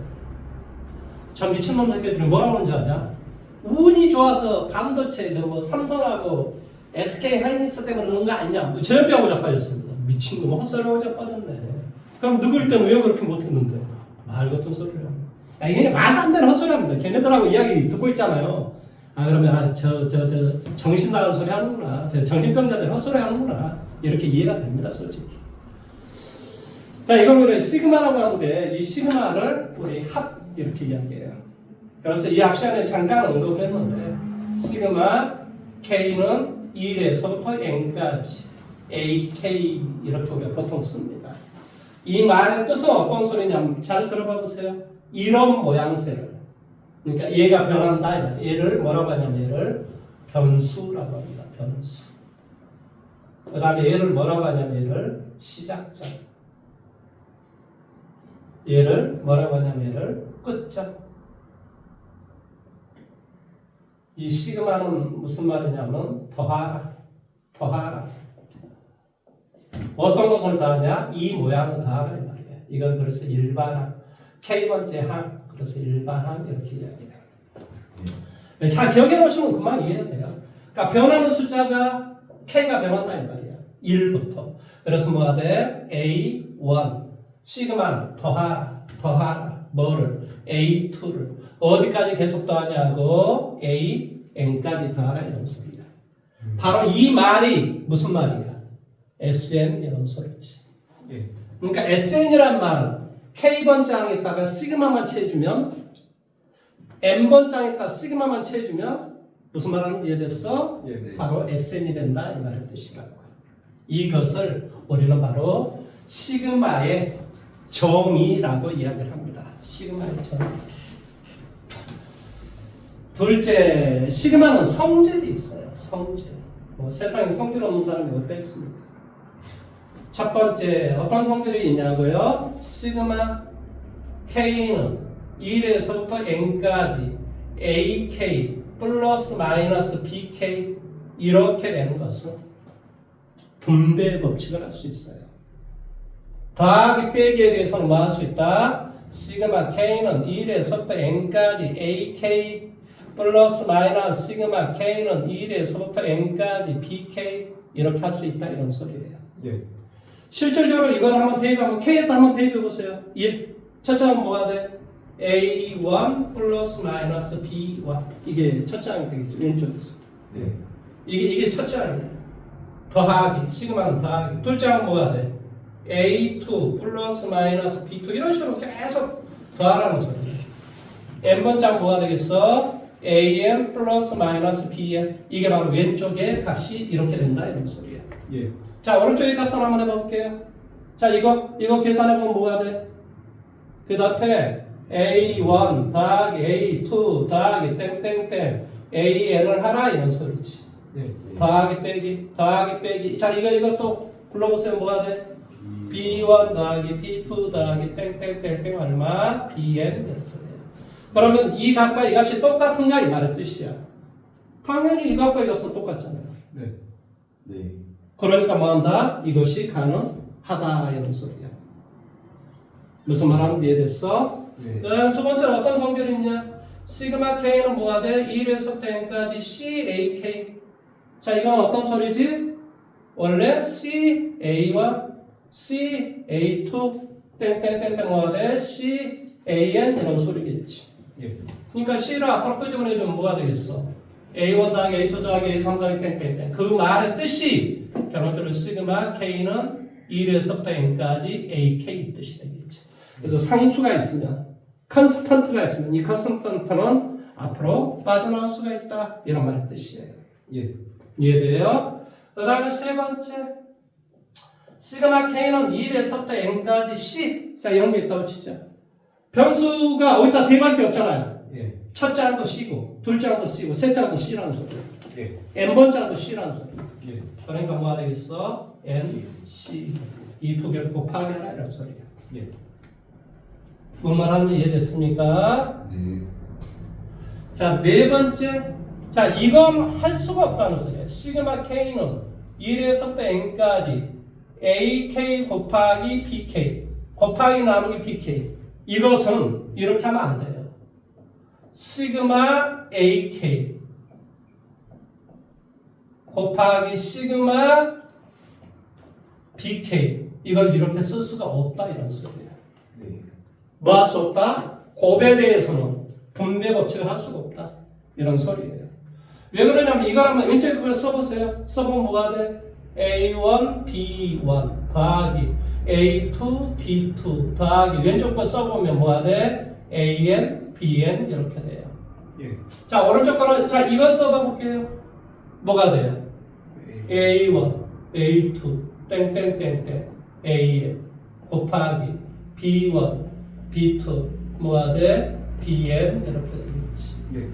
참 미친놈 새끼들이 뭐라고 하는지 아냐? 운이 좋아서 반도체 뭐 삼성하고 SK 하이닉스 때문에 그런 거 아니냐? 전염병하고 자빠졌습니다. 미친놈 헛소리하고 자빠졌네. 그럼 누구일 때는 왜 그렇게 못했는데? 말 같은 소리를 합니다. 이게 말도 안 되는 헛소리 합니다. 걔네들하고 이야기 듣고 있잖아요. 그러면 정신 나간 소리 하는구나. 정신병자들 헛소리 하는구나. 이렇게 이해가 됩니다, 솔직히. 자, 이걸 우리 시그마라고 하는데 이 시그마를 우리 합 이렇게 이야기해요. 그래서 이 앞 시간에 잠깐 언급을 했는데 시그마 K는 1에서부터 N까지 AK 이렇게 우리가 보통 씁니다. 이 말의 뜻은 어떤 소리냐면 잘 들어봐 보세요. 이런 모양새를 그러니까 얘가 변한다. 얘를 뭐라고 하냐면 얘를 변수라고 합니다. 변수. 그 다음에 얘를 뭐라고 하냐면 얘를 시작점. 얘를 뭐라고 하냐면 얘를 끝점. 이 시그마는 무슨 말이냐면 더하라. 어떤 것을 더하냐? 이 모양을 더하라 이 말이에요. 이건 그래서 일반항. K번째 항. 그래서 일반항 이렇게 이야기해요. 잘 기억해 놓으시면 그만 이해돼요. 그러니까 변하는 숫자가 K가 변한다 이 말이야. 1부터. 그래서 뭐가 돼? A1 시그마는 더하라 뭐를? A2를 어디까지 계속 더하냐고 AN까지 더하라 이런 소리야. 바로 이 말이 무슨 말이야? SN 이런 소리지.
예.
그러니까 SN이란 말은 K번장에다가 시그마만 채주면 N번장에다가 시그마만 채주면 무슨 말하는지 이해됐어?
예, 네.
바로 SN이 된다 이 말의 뜻이라고. 이것을 우리는 바로 시그마의 정의라고 이야기를 합니다. 시그마의 정의. 둘째, 시그마는 성질이 있어요. 성질. 뭐 세상에 성질 없는 사람이 어디 있습니까? 첫 번째, 어떤 성질이 있냐고요? 시그마 K는 1에서부터 N까지 AK 플러스 마이너스 BK 이렇게 되는 것은 분배 법칙을 할 수 있어요. 더하기 빼기에 대해서는 뭐 할 수 있다? 시그마 K는 1에서부터 N까지 AK 플러스 마이너스 시그마 K는 1에서부터 N까지 BK 이렇게 할 수 있다 이런 소리예요.
예.
실질적으로 이걸 한번 대입하면 K에다 한번 대입해 보세요. 1. 첫 장은 뭐가 돼? A1 플러스 마이너스 B1 이게 첫 장이 되겠죠. 왼쪽에서.
네.
이게 첫 장이에요. 더하기 시그마는 더하기. 둘 장은 뭐가 돼? A2 플러스 마이너스 B2 이런 식으로 계속 더하라는 소리예요. n번장 뭐가 되겠어? AN 플러스 마이너스 BN 이게 바로 왼쪽의 값이 이렇게 된다 이런 소리예요.
예.
자 오른쪽의 값을 한번 해볼게요. 자 이거 계산해보면 뭐가 돼? 그 앞에 A1 더하기 A2 더하기 땡땡땡 AN을 하라 이런 소리지.
예.
더하기 빼기 자 이것도 불러보세요. 뭐가 돼? B1 더하기 B2 더하기 땡땡땡땡 얼마? BN 이런 소리예요. 그러면 이 값과 이 값이 똑같은가 이 말의 뜻이야. 당연히 이 값과 이 값은 똑같잖아요.
네.
네.
그러니까 뭐한다? 이것이 가능하다 이런 소리야. 무슨 말하는지 이해됐어?
네.
두 번째는 어떤 성질이 있냐? 시그마 K는 뭐가 돼? 1에서 N까지 CAK. 자 이건 어떤 소리지? 원래 CA1, CA2 땡땡땡땡 뭐가 돼? CAN 이런 소리겠지.
예.
그러니까 C를 앞으로 끄집어내주면 뭐가 되겠어? A1 더하기 A2 더하기 A3 더하기 땡땡땡 그 말의 뜻이 결론적으로 시그마 K는 1에서부터 N까지 AK 뜻이 되겠지. 그래서 상수가 있으면 컨스턴트가 있으면 이 컨스턴트는 앞으로 빠져나올 수가 있다 이런 말의 뜻이에요.
예.
이해돼요? 그 다음에 세 번째 시그마 K는 1에서부터 N까지 C 자 이런 게 있다고 치자. 변수가 어디다 대입할 게 없잖아요.
예.
첫 장도 C고 둘 장도 C고 셋 장도 C라는 소리예요.
예.
N번 장도 C라는 소리예요.
예.
그러니까 뭐가 되겠어? N, C 이 두 개를 곱하기 하라 이런 소리예요.
예.
뭔 말하는지 이해됐습니까?
네.
자, 네 번째. 자, 이건 할 수가 없다는 소리예요. 시그마 K는 1에서부터 N까지 AK 곱하기 BK 곱하기 나누기 BK 이것은 이렇게 하면 안 돼요. 시그마 AK 곱하기 시그마 BK 이걸 이렇게 쓸 수가 없다 이런 소리예요.
네.
뭐 할 수 없다? 곱에 대해서는 분배 법칙을 할 수가 없다. 이런 소리예요. 왜 그러냐면 이걸 한번 왼쪽에 그걸 써보세요. 써보면 뭐가 돼? A1, B1 더하기 A2, B2 더하기 왼쪽 거 써보면 뭐가 돼? AN, BN 이렇게 돼요.
예.
자 오른쪽 거는 자 이거 써봐볼게요. 뭐가 돼요? A1, A2 땡땡땡땡 AN 곱하기 B1, B2 뭐가 돼? BN 이렇게 되겠지.
예.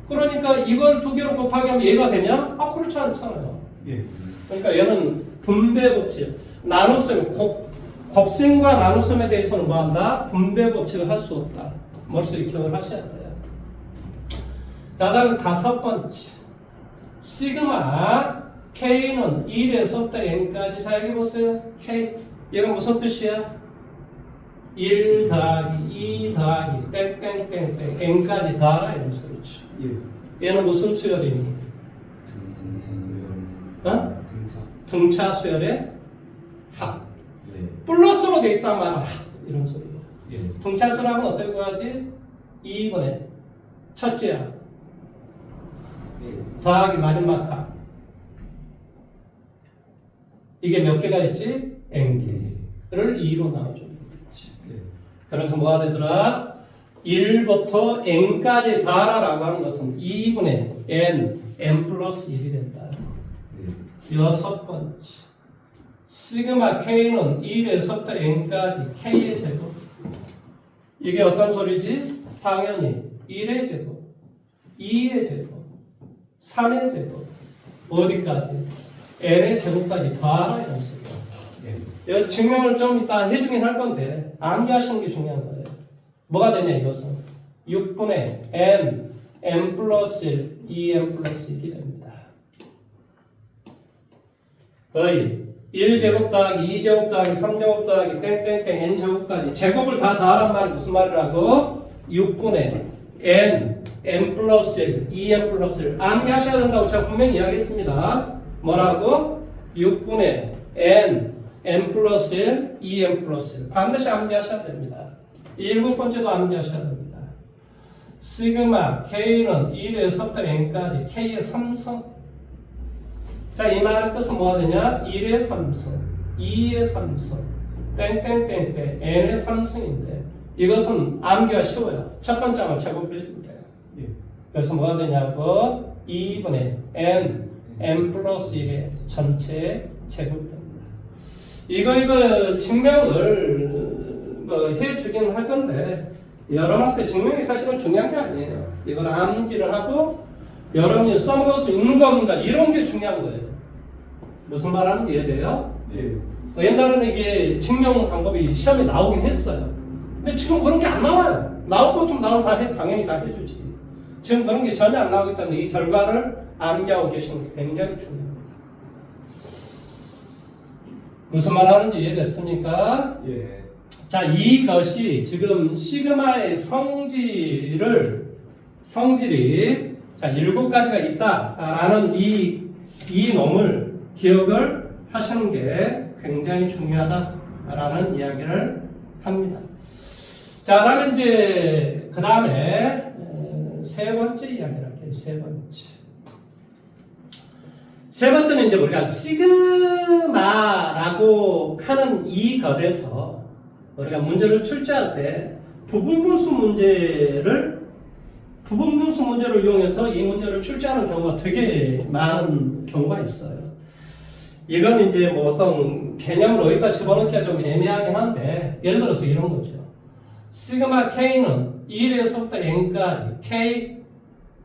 그러니까 이걸 두 개로 곱하기 하면 얘가 되냐? 아 그렇지 않잖아요.
예.
그러니까 얘는 분배 법칙, 나눗셈, 곱셈과 나눗셈에 대해서는 뭐한다? 분배 법칙을 할 수 없다. 머릿속에 기억을 하셔야 돼요. 자, 다음 5번째. 시그마 K는 1에서부터 N까지. 자, 여기 보세요. K. 얘가 무슨 뜻이야? 1 더하기 2 더하기 뺑뺑뺑뺑 N까지 더하라 이런 소리죠.
예.
얘는 무슨 수열이니? 어? 등차 수열의 합.
네.
플러스로 돼 있단 말이야. 이런 소리야.
예.
등차 수열하면 어떻게 구하지? 2분의 첫째야. 더하기 마지막 합. 이게 몇 개가 있지? N개를 2로 나눠주면 되겠지.
예.
그래서 뭐가 되더라? 1부터 N까지 더하라고 하는 것은 2분의 N 플러스 1이 된다.
네.
6번째. 시그마 K는 1에서부터 N까지 K의 제곱. 이게 어떤 소리지? 당연히 1의 제곱, 2의 제곱, 3의 제곱, 어디까지? N의 제곱까지 더하라 이런 소리야.
예.
이 증명을 좀 이따 해주긴 할 건데 암기하시는 게 중요한 거예요. 뭐가 되냐 이것은 6분의 N 플러스 1, 2N 플러스 1이 됩니다. 거의 1제곱 더하기 2제곱 더하기 3제곱 더하기 땡땡땡 N제곱까지 제곱을 다 더하란 말이 무슨 말이라고? 6분의 N 플러스 1, 2N 플러스 1 암기하셔야 된다고 제가 분명히 이야기했습니다. 뭐라고? 6분의 N 플러스 1, 2N 플러스 1 반드시 암기하셔야 됩니다. 7번째도 암기하셔야 됩니다. 시그마 K는 1에서부터 N까지 K의 3성. 자, 이 말의 뜻은 뭐가 되냐? 1의 3성, 2의 3성, 땡땡땡땡 N의 3성인데 이것은 암기가 쉬워요. 첫 번째 항을 제곱해주면 돼요.
예.
그래서 뭐가 되냐고 2분의 N 플러스 1의 전체 제곱됩니다. 이거 증명을 뭐 해주긴 할 건데 여러분한테 증명이 사실은 중요한 게 아니에요. 이걸 암기를 하고 여러분이 써먹을 수 있는 거 없는가 이런 게 중요한 거예요. 무슨 말 하는지 이해돼요?
예.
옛날에는 이게 증명 방법이 시험에 나오긴 했어요. 근데 지금 그런 게 안 나와요. 나올 것좀 나오면 당연히 다 해주지. 지금 그런 게 전혀 안 나오기 때문에 이 결과를 암기하고 계시는 게 굉장히 중요합니다. 무슨 말 하는지 이해됐습니까?
예.
자, 이것이 지금 시그마의 성질이 자 7가지가 있다라는 이 놈을 기억을 하시는 게 굉장히 중요하다라는 이야기를 합니다. 자, 다음에 이제 그 다음에 세 번째 이야기를 할게요. 세 번째는 이제 우리가 시그마라고 하는 이 것에서 우리가 문제를 출제할 때 부분분수 문제를 이용해서 이 문제를 출제하는 경우가 되게 많은 경우가 있어요. 이건 이제 뭐 어떤 개념을 어디다 집어넣기가 좀 애매하긴 한데 예를 들어서 이런 거죠. 시그마 K는 1에서부터 N까지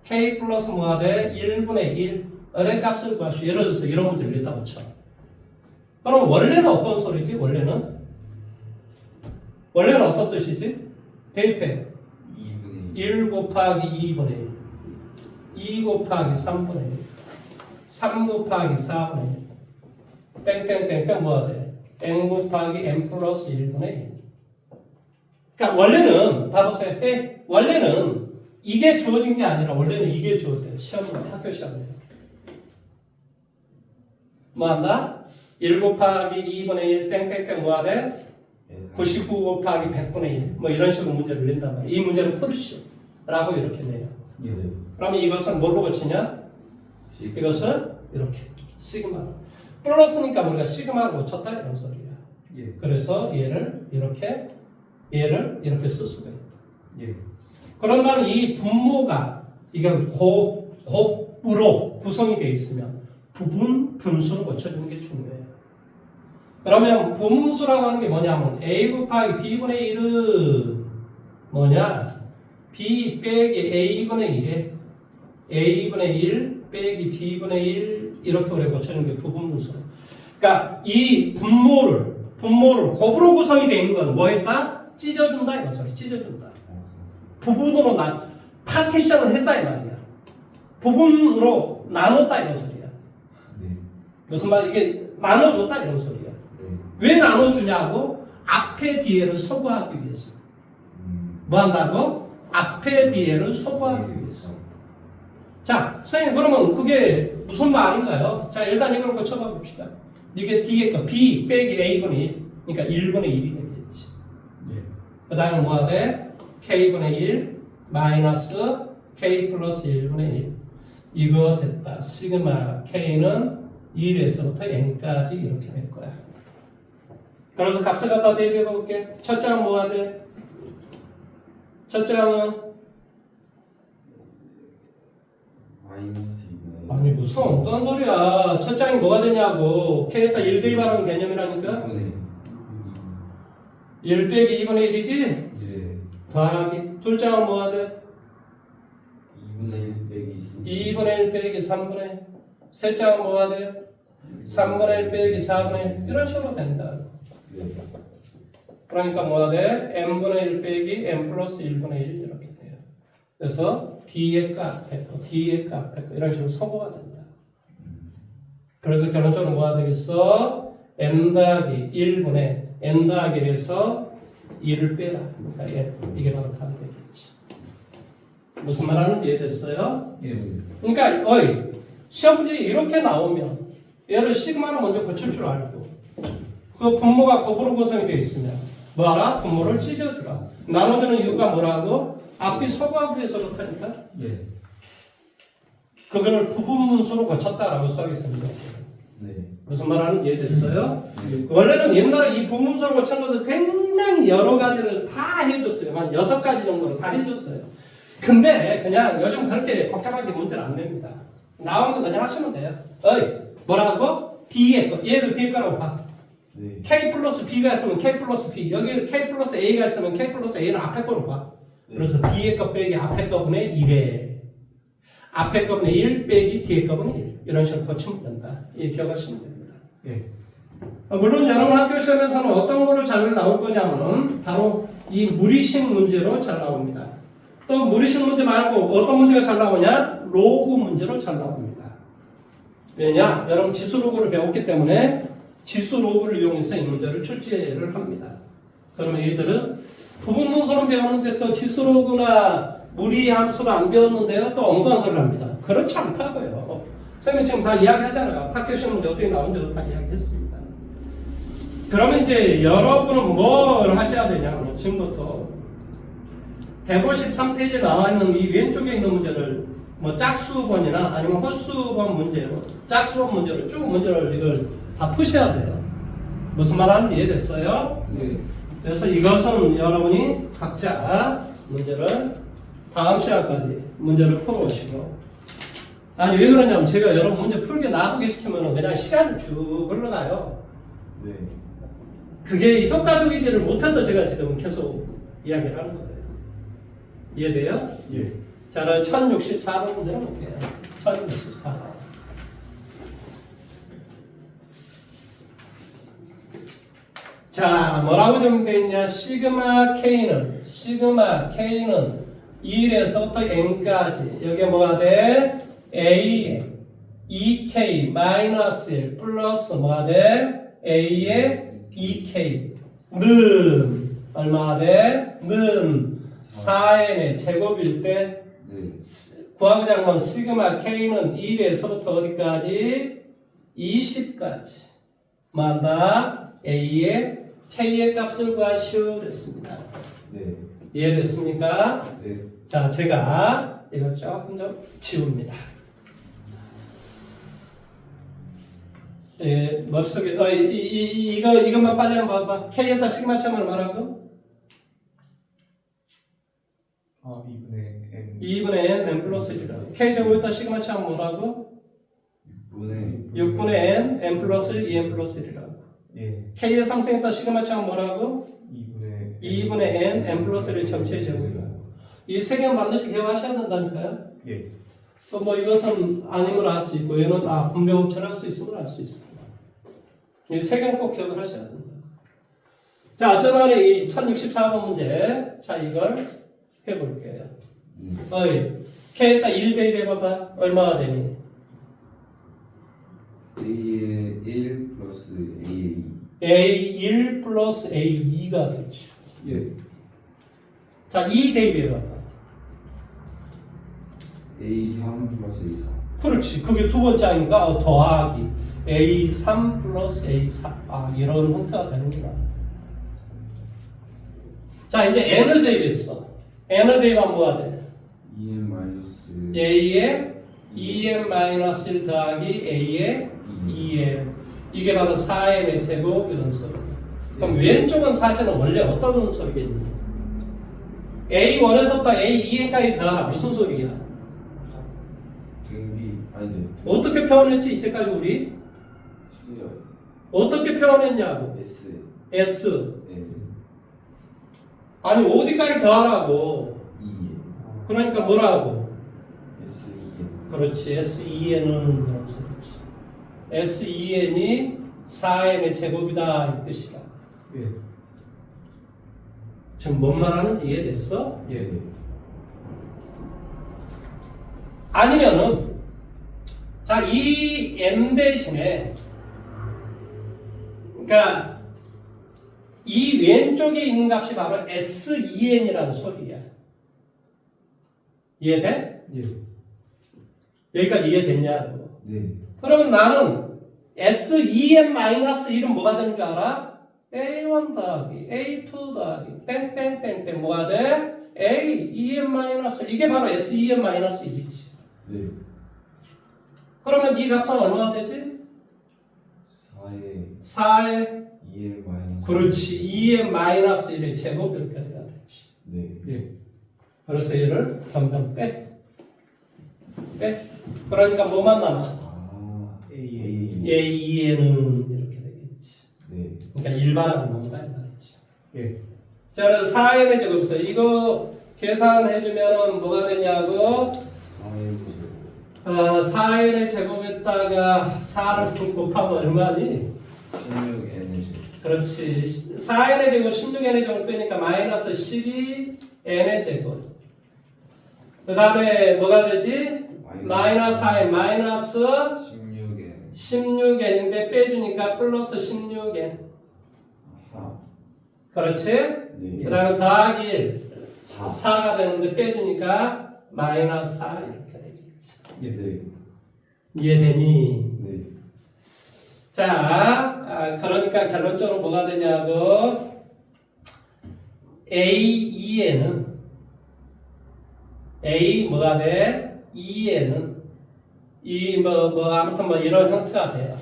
K 플러스 뭐가 돼? 1분의 1 의 값을 구하시오. 예를 들어서 이런 문제를 냈다고 쳐. 그럼 원래는 어떤 소리지? 원래는 어떤 뜻이지? 대입해. 1 곱하기 2분의 1 2 곱하기 3분의 1 3 곱하기 4분의 1 땡땡땡땡 뭐가 돼? N 곱하기 N 플러스 1분의 1 그러니까 원래는 다 보세요. 원래는 이게 주어진 게 아니라 원래는 이게 주어져요. 학교 시험에 뭐 한다? 1 곱하기 2분의 1 땡땡땡 뭐가 돼? 99 곱하기 100분의 1 뭐 이런 식으로 문제를 낸단 말이에요. 이 문제를 풀으시오 라고 이렇게 내요.
예.
그러면 이것은 뭘로 고치냐? 이것은 이렇게 시그마 플러스니까 우리가 시그마로 고쳤다 이런 소리야.
예.
그래서 얘를 이렇게 쓸 수가 있다.
예.
그런다면 이 분모가 이게 곱으로 구성이 되어 있으면 부분 분수로 고쳐주는 게 중요해요. 그러면 분수라고 하는 게 뭐냐면 A 곱하기 B분의 1은 뭐냐? B 빼기 A분의 1에 A분의 1 빼기 B분의 1 이렇게 우리가 고쳐주는 게 부분 분수. 그러니까 이 분모를 곱으로 구성이 되어 있는 건 뭐 했다? 찢어준다 이거 소리 찢어준다. 부분으로 파티션을 했다 이 말이야. 부분으로 나눴다 이런 소리야.
네.
무슨 말 이게 나눠줬다 이런 소리야.
네.
왜 나눠주냐고? 앞에 뒤에를 소거하기 위해서. 뭐 한다고? 앞에 뒤에를 소거하기 위해서. 자, 선생님 그러면 그게 무슨 말인가요? 자, 일단 이걸 고쳐봐 봅시다. 이게 뒤에 거 B 빼기 A분의 1. 그러니까 1분의 1이 되겠지.
네.
그 다음에 뭐가 돼? K분의 1 마이너스 K 플러스 1분의 1. 이것에다 시그마 K는 1에서부터 N까지 이렇게 될 거야. 그래서 값을 갖다 대입해 볼게. 첫째 항은 뭐가 돼? 첫째 항은
마이너스 2분의
아니 무슨 어떤 소리야. 첫째 항이 뭐가 되냐고. K에다 1 대입하는 개념이라니까.
2분의
1 빼기 2분의 1이지?
1에
더하기. 둘째 항은 뭐가 돼?
2분의 1 빼기
2분의 1 빼기 3분의 1. 셋째 항은 뭐가 돼? 3분의 1 빼기 4분의 1. 이런 식으로 된다.
네.
그러니까 뭐가 돼? n분의 1 빼기 n 플러스 1분의 1 이렇게 돼요. 그래서 D의 값 앞에 거, D의 값 앞에 거 이런 식으로 소거가 된다. 그래서 결론적으로 뭐가 되겠어? n 더하기 1분의 n 더하기 1에서 1을 빼라. 그러니까 이게 바로 답이 되겠지. 무슨 말 하는지 이해됐어요?
예.
그러니까 시험 문제 이렇게 나오면 얘를 시그마를 먼저 고칠 줄 알고 그 분모가 곱으로 구성이 되어 있으면 뭐하라? 분모를 찢어주라. 나눠주는 이유가 뭐라고? 앞뒤 소거하기 위해서 그렇다니까.
예.
그거를 부분문수로 고쳤다라고 써있습니다.
네.
무슨 말 하는지 이해됐어요? 원래는 옛날에 이 부분문수로 고친 것을 굉장히 여러 가지를 다 해줬어요. 한 6가지 정도를 다 해줬어요. 근데 그냥 요즘 그렇게 복잡하게 문제는 안 냅니다. 나오는 거 그냥 하시면 돼요. 뭐라고? D의 거. 얘를 뒤에 거라고 봐.
네.
K 플러스 B가 있으면 K 플러스 B. 여기 K 플러스 A가 있으면 K 플러스 A는 앞에 거로 봐. 그래서 D의 거 빼기 앞에 거분의 1에 앞에 거분의 1 빼기 뒤에 거분의 1. 이런 식으로 고치면 된다. 이 기억하시면 됩니다.
예.
물론 여러분 학교 시험에서는 어떤 걸로 잘 나올 거냐면 바로 이 무리식 문제로 잘 나옵니다. 또 무리식 문제 말고 어떤 문제가 잘 나오냐? 로그 문제로 잘 나옵니다. 왜냐? 여러분 지수 로그를 배웠기 때문에 지수 로그를 이용해서 이 문제를 출제를 합니다. 그러면 얘들은 부분문서는 배웠는데 또 지수 로그나 무리 함수를 안 배웠는데요? 또 엉뚱한 소리를 합니다. 그렇지 않다고요. 선생님 지금 다 이야기하잖아요. 학교 시험 문제 어떻게 나온지도 다 이야기했습니다. 그러면 이제 여러분은 뭘 하셔야 되냐면 지금부터 153페이지에 나와 있는 이 왼쪽에 있는 문제를 뭐 짝수번이나 아니면 홀수번 문제로 짝수번 문제로 쭉 문제를 이걸 다 푸셔야 돼요. 무슨 말 하는지 이해됐어요?
네.
그래서 이것은 여러분이 각자 문제를 다음 시간까지 문제를 풀어오시고 아니 왜 그러냐면 제가 여러분 문제 풀게 놔두게 시키면 그냥 시간이 쭉 흘러가요.
네.
그게 효과적이지를 못해서 제가 지금 계속 이야기를 하는 거예요. 이해돼요?
예.
자, 1064번 문제 볼게요. 1064번. 자, 뭐라고 적용되어 있냐? 시그마 K는 1에서부터 N까지. 여기에 뭐가 돼? A에 2K 마이너스 1 플러스 뭐가 돼? A에 2K는 얼마가 돼? 는 4N의 제곱일 때
네.
구하고자 하는 건 시그마 K는 1에서부터 어디까지? 20까지. 만다 A의 K의 값을 구하시오 그랬습니다.
네.
이해됐습니까?
네.
자, 제가 이걸 조금 좀 지웁니다. 예, 머릿속에 이것만 빨리 한번 봐봐. K에다 시그마 참을 말하고 2분의 n 플러스 1이라고. K 제곱에다 시그마 참 뭐라고? 6분의 n 플러스 1, 2n 플러스 1이라고.
예.
K의 상승에다 시그마 참 뭐라고? 2분의 n 플러스 1 전체 제곱이라고. 이 세 개는 반드시 기억하셔야 된다니까요.
예.
또 뭐 이것은 아님을 알 수 있고 얘는 분배법칙을 할 수 있음을 알 수 있습니다. 이 세 개는 꼭 기억을 하셔야 됩니다. 자, 어쩌면 이 1064번 문제 자 이걸 해볼게요. K에다 1 대입해봐봐. 얼마가 되니?
A의 1 플러스 A의 2.
A1 플러스 A2가 되지.
예.
자, 2 대입해봐봐.
A3 플러스 A4.
그렇지. 그게 두 번째 아닌가? 더하기 A3 플러스 A4. 아, 이런 형태가 되는구나. 자, 이제 n을 대입했어. n을 대입하면 뭐가 돼?
2n 마이너스
a에 2n-1 더하기 a에 2n. 이게 바로 4n의 제곱 이런 소리. 그럼 왼쪽은 사실은 원래 어떤 소리겠니? a1에서부터 a2n까지 더하라. 무슨 소리야?
등비 아니
어떻게 표현했지? 이때까지 우리?
수요
어떻게 표현했냐고?
S
S.
N
아니 어디까지 더하라고?
2n
그러니까 뭐라고?
S2n
그렇지. S2n은 그런 소리지. S2n이 4n의 제곱이다 이 뜻이다.
예.
지금 뭔 말하는지 이해됐어?
예.
아니면은 자, 이 n 대신에 그러니까 이 왼쪽에 있는 값이 바로 S2n이라는 소리야. 이해돼?
예.
여기까지 이해됐냐고.
네
그러면 나는 S2n-1은 뭐가 되는 줄 알아? A1 더하기 A2 더하기 땡땡땡땡 뭐가 돼? A2n-1 이게 바로 S2n-1이지.
네
그러면 이 값은 얼마가 되지?
4에
4에
2n 마이너스
그렇지 2n-1의 제곱 이렇게 돼야 되지.
네
예.
그래서 얘를 변변 빼. 그러니까 뭐만 남아?
아
A.
A2n은 이렇게 되겠지.
네
그러니까 일반항 뭔가 이 말이지.
예.
자, 그래서 4n의 제곱에서 이거 계산해주면은 뭐가 되냐고? 4n의 제곱에다가 4를 곱하면 얼마니?
16n의 제곱
그렇지. 4n의 제곱 16n의 제곱 빼니까 마이너스 12n의 제곱. 그 다음에 뭐가 되지? 마이너스 4n 마이너스
16n
16n인데 빼주니까 플러스 16n.
아하
그렇지?
네
그 다음에 더하기 1.
4
4가 되는데 빼주니까 마이너스 4 이렇게 되겠지.
네
이해되니?
네
자, 그러니까 결론적으로 뭐가 되냐고? A2에는 A 뭐가 돼? 2에는 아무튼 이런 형태가 돼요.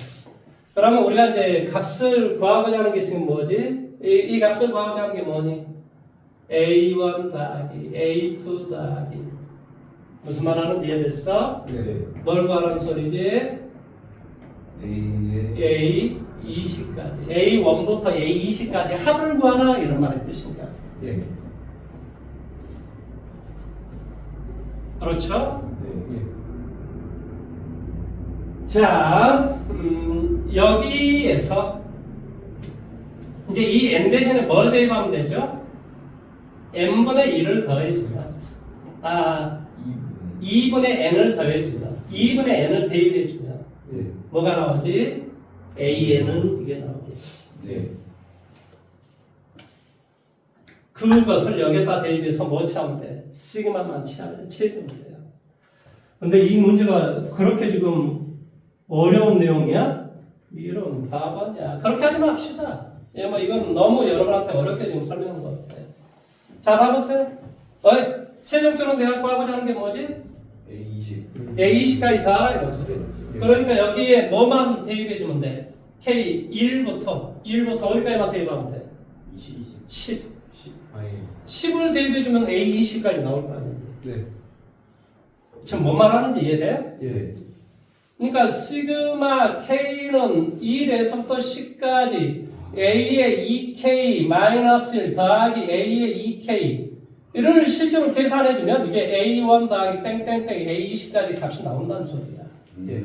그러면 우리가 이제 값을 구하고자 하는 게 지금 뭐지? 이 값을 구하고자 하는 게 뭐니? A1 더하기 A2 더하기 무슨 말 하는지 이해됐어?
네
뭘 구하라는 소리지?
A의
A20까지 A1부터 A20까지 합을 구하라 이런 말의 뜻입니다.
예.
그렇죠?
네
예.
자, 여기에서 이제 이 n 대신에 뭘 대입하면 되죠? n분의 1을 더해주면 2분의 n을 더해주면 2분의 n을 대입해주면
네
뭐가 나오지? an은 이게 나오겠지.
네
그것을 여기다 대입해서 뭐 취하면 돼? 시그마만 취하면 돼요. 근데 이 문제가 그렇게 지금 어려운 내용이야? 이런 바보냐? 그렇게 하지 맙시다. 예, 이건 너무 여러분한테 어렵게 지금 설명한 것 같아. 자, 봐보세요. 최종적으로 내가 구하고자 하는 게 뭐지?
A20
A20까지 다 알아, 이거죠. 그러니까 여기에 뭐만 대입해주면 돼? K 1부터 어디까지만 대입하면 돼? 10.
아니.
10을 대입해주면 A20까지 나올 거 아니야.
네.
지금 뭔 말하는지 이해돼?
예.
그러니까 시그마 K는 1에서부터 10까지 A의 2K 마이너스 1 더하기 A의 2K를 실제로 계산해주면 이게 A1 더하기 땡땡땡 A20까지 값이 나온다는 소리야.
네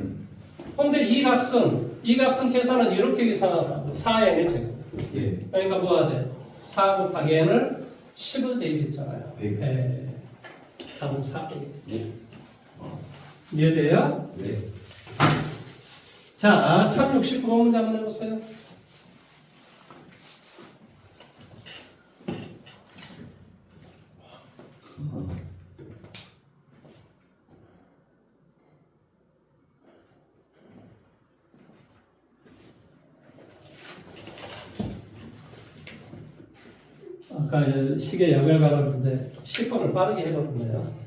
근데 이 값은 계산은 이렇게 계산하라고 4n의 제곱.
예
그러니까 뭐가 돼? 4 곱하기 n을 10을 대입했잖아요.
100.
답은 400. 이해돼요?
네.
자, 1069번 문제 한번 해보세요. 아까 시계 역을 가봤는데 10번을 빠르게 해봤네요.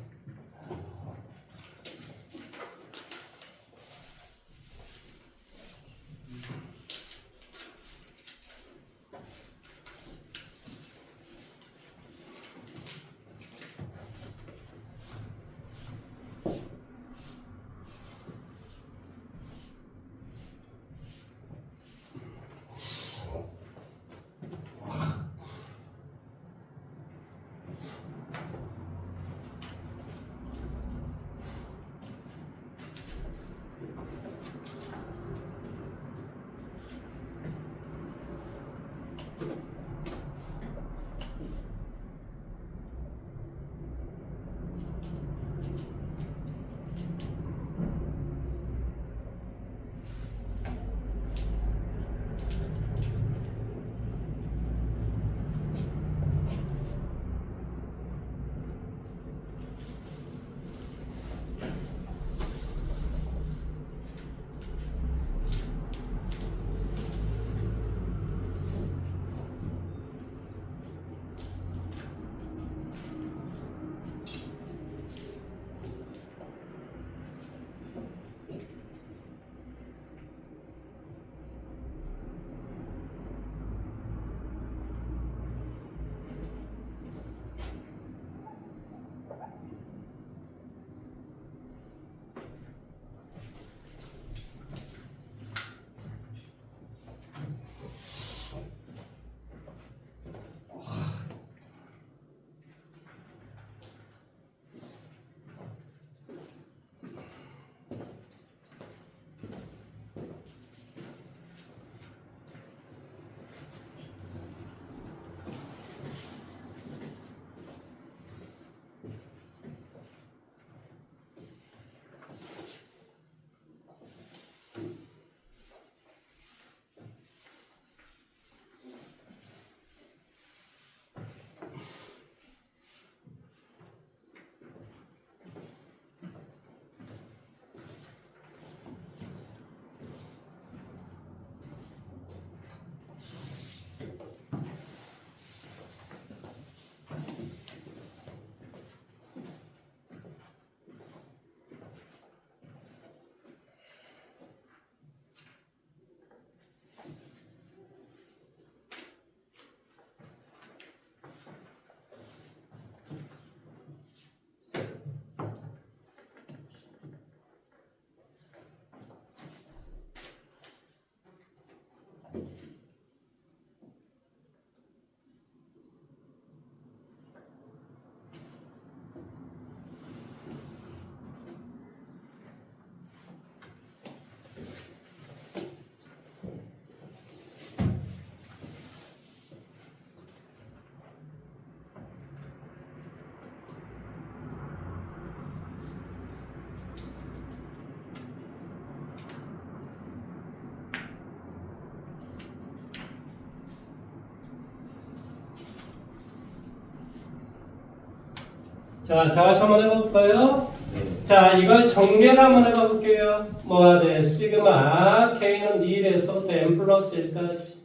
자, 자가시 한번 해볼까요?
네.
자, 이걸 정리를 한번 해볼게요. 뭐가 돼? 시그마 K는 1에서부터 N 플러스 1까지.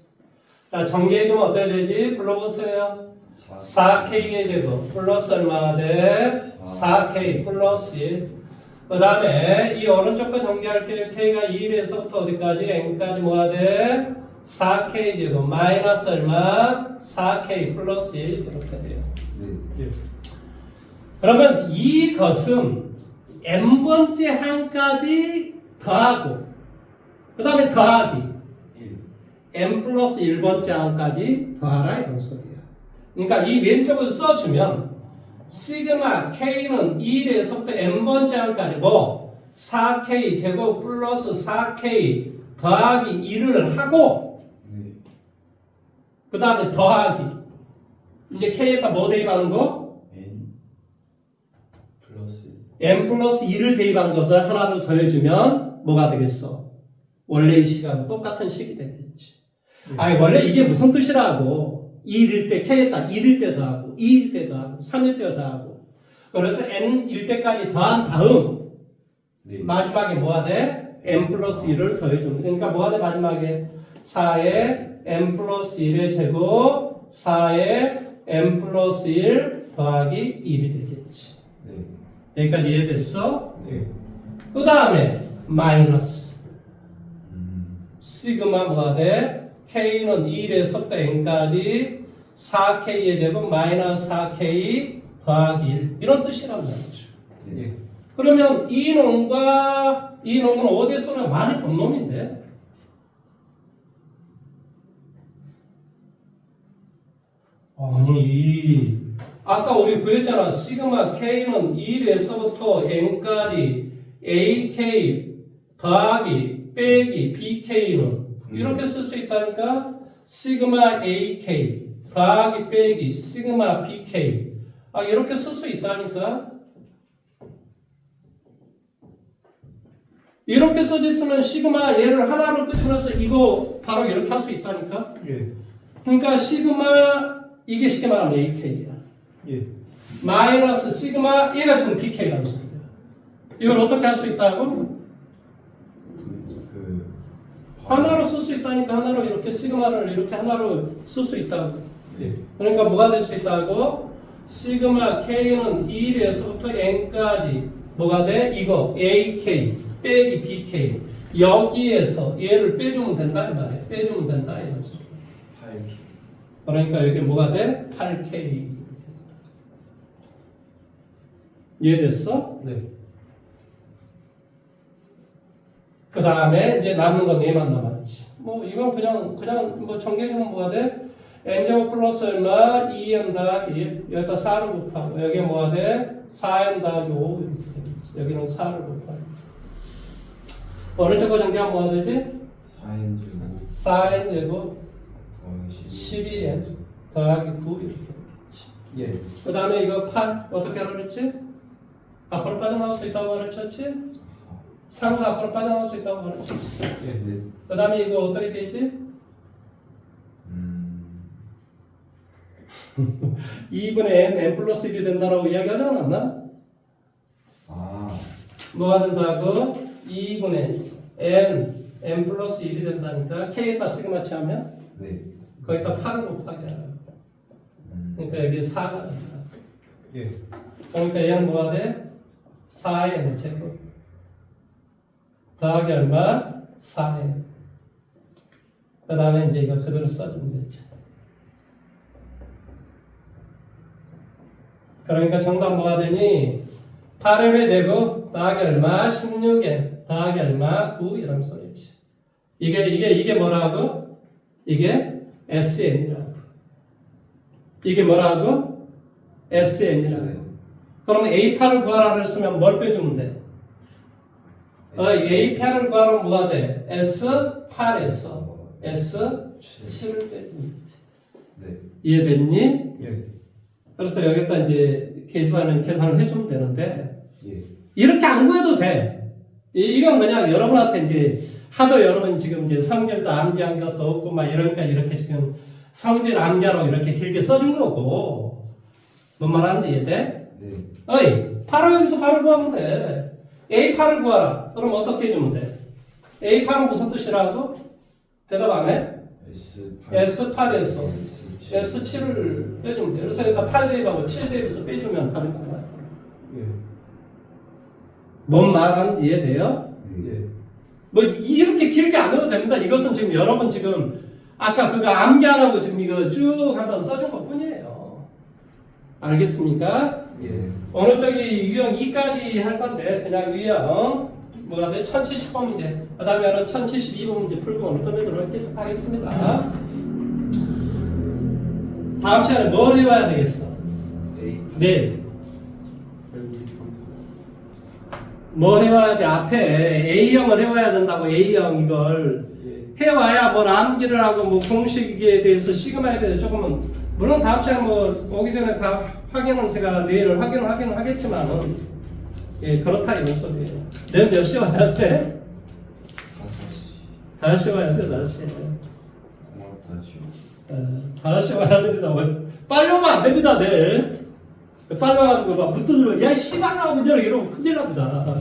자, 정리해주면 어떻게 되지? 불러보세요. 4K의 제곱 플러스 얼마가 돼? 4K 플러스 1. 그 다음에 이 오른쪽 거 정리할게요. K가 1에서부터 어디까지? N까지 뭐가 돼? 4K 제곱 마이너스 얼마? 4K 플러스 1 이렇게 돼요.
네.
그러면 이것은 n번째 항까지 더하고 그 다음에 더하기
1.
n 플러스 1번째 항까지 더하라 이런 소리야. 그러니까 이 왼쪽을 써주면 시그마 k는 1에서부터 n번째 항까지 뭐 4k 제곱 플러스 4k 더하기 1을 하고
네.
그 다음에 더하기 이제 k에다 뭐 대입하는 거?
N 플러스
n 플러스 2를 대입한 것을 하나를 더해주면 뭐가 되겠어? 원래의 시간 똑같은 식이 되겠지. 아니 원래 이게 무슨 뜻이라고? 2일 때 k에다 1일 때도 하고 2일 때도 하고 3일 때도 하고 그래서 n일 때까지 더한 다음
네.
마지막에 뭐가 돼? n 플러스 1을 더해주면 그러니까 뭐가 돼 마지막에 4에 n 플러스 1의 제곱 4에 n 플러스 1 더하기 1이 되겠지.
네.
여기까지 이해됐어?
네.
그 다음에 마이너스
음.
시그마 뭐가 돼? k는 1에서부터 n까지 4k의 제곱 마이너스 4k 더하기 1 이런 뜻이란 말이죠.
네.
그러면 이 놈과 이 놈은 어디서나 많이 본 놈인데 아니 아까 우리 구했잖아. 시그마 k는 1에서부터 n까지 ak 더하기 빼기 bk는 이렇게 쓸 수 있다니까. 시그마 ak 더하기 빼기 시그마 bk 이렇게 쓸 수 있다니까. 이렇게 써졌으면 시그마 얘를 하나로 끄집어서 이거 바로 이렇게 할 수 있다니까.
예.
그러니까 시그마 이게 쉽게 말하면 ak야.
예.
마이너스 시그마 얘가 지금 bk라는 소리야. 이걸 어떻게 할 수 있다고? 하나로 쓸 수 있다니까. 하나로 이렇게 시그마를 이렇게 하나로 쓸 수 있다고.
예.
그러니까 뭐가 될 수 있다고? 시그마 k는 1에서부터 n까지 뭐가 돼? 이거 ak 빼기 bk 여기에서 얘를 빼주면 된다 이 말이야. 빼주면 된다 이런 소리.
8K.
그러니까 여기 뭐가 돼? 8k. 이해됐어?
네.
그 다음에 이제 남는 건 얘만 남았지. 뭐 이건 그냥 뭐 정계주면 뭐가 돼? n제곱 플러스 얼마? 2n 더하기 여기다 4를 곱하고 여기 뭐가 돼? 4n 더하기 5 이렇게 되겠지. 여기는 4를 곱하고 어느 쪽 정계하면 뭐가 되지?
4N 제곱
4n 제곱
더하기
12n 더하기 9 이렇게 되겠지.
예.
그 다음에 이거 8 어떻게 하라 그랬지? 앞으로 빠져나올 수 있다고 가르쳤지? 상수 앞으로 빠져나올 수 있다고 가르쳤지?
예.
네.
그 다음에 이거 어떻게 되지? 2분의 n 플러스 1이 된다라고 이야기하지 않았나?
아.
뭐가 된다고? 2분의 n 플러스 1이 된다니까 k에다 시그마 치하면
네.
거기다 8을 곱하게 하라고. 그러니까 여기 4가 된다.
예.
그러니까 얘는 뭐가 돼? 4n 제곱 더하기 얼마? 4n. 그 다음에 이제 이거 그대로 써주면 되지. 그러니까 정답 뭐가 되니? 8n의 제곱 더하기 얼마? 16n 더하기 얼마? 9 이런 소리지. 이게 뭐라고? 이게 SN이라고. 이게 뭐라고? SN이라고. 그러면 A8을 구하라 그랬으면 뭘 빼주면 돼? A8을 구하면 뭐가 돼? S8에서 S7을 빼주면 되지.
네.
이해됐니?
예.
그래서 여기다 이제 계산을 해주면 되는데
예.
이렇게 안 구해도 돼. 이건 그냥 여러분한테 이제 하도 여러분 지금 이제 성질도 암기한 것도 없고 막 이러니까 이렇게 지금 성질 암기하라고 이렇게 길게 써준 거고 뭔 말하는지 이해돼?
네.
어이 바로 여기서 바로 구하면 돼. A8을 구하라. 그럼 어떻게 해주면 돼? A8은 무슨 뜻이라고? 대답 안 해? S8에서 S7을 빼주면 돼. 그래서 여기다 8 대입하고 7 대입해서 빼주면 다른 거야.
예.
뭔 말하는지 이해돼요?
예.
뭐 이렇게 길게 안 해도 됩니다. 이것은 지금 여러분 지금 아까 그거 암기하라고 지금 이거 쭉 한번 써준 것 뿐이에요. 알겠습니까?
예.
오늘 저기 유형 2까지 할 건데 그냥 유형 뭐가 돼? 1070번 문제 그 다음에는 1072번 문제 풀고 오늘 끝내도록 하겠습니다. 다음 시간에 뭘 해와야 되겠어?
A.
네. 뭘 해와야 돼? 앞에 A형을 해와야 된다고. A형 이걸
예.
해와야 뭘 암기를 하고 뭐 공식에 대해서 시그마에 대해서 조금은 물론 다음 시간에 뭐 오기 전에 다 확인은 제가 내일 확인을 하겠지만은 예, 그렇다 이런 소리예요. 내일 몇 시에 와야 돼?
5시.
5시에 와야 돼, 5시에.
고맙다, 지
5시에 와야 됩니다. 빨리 오면 안 됩니다, 내일. 빨리 와가지고 막 문 두드려. 야, 씨발아, 문 열어. 이러면 큰일 납니다.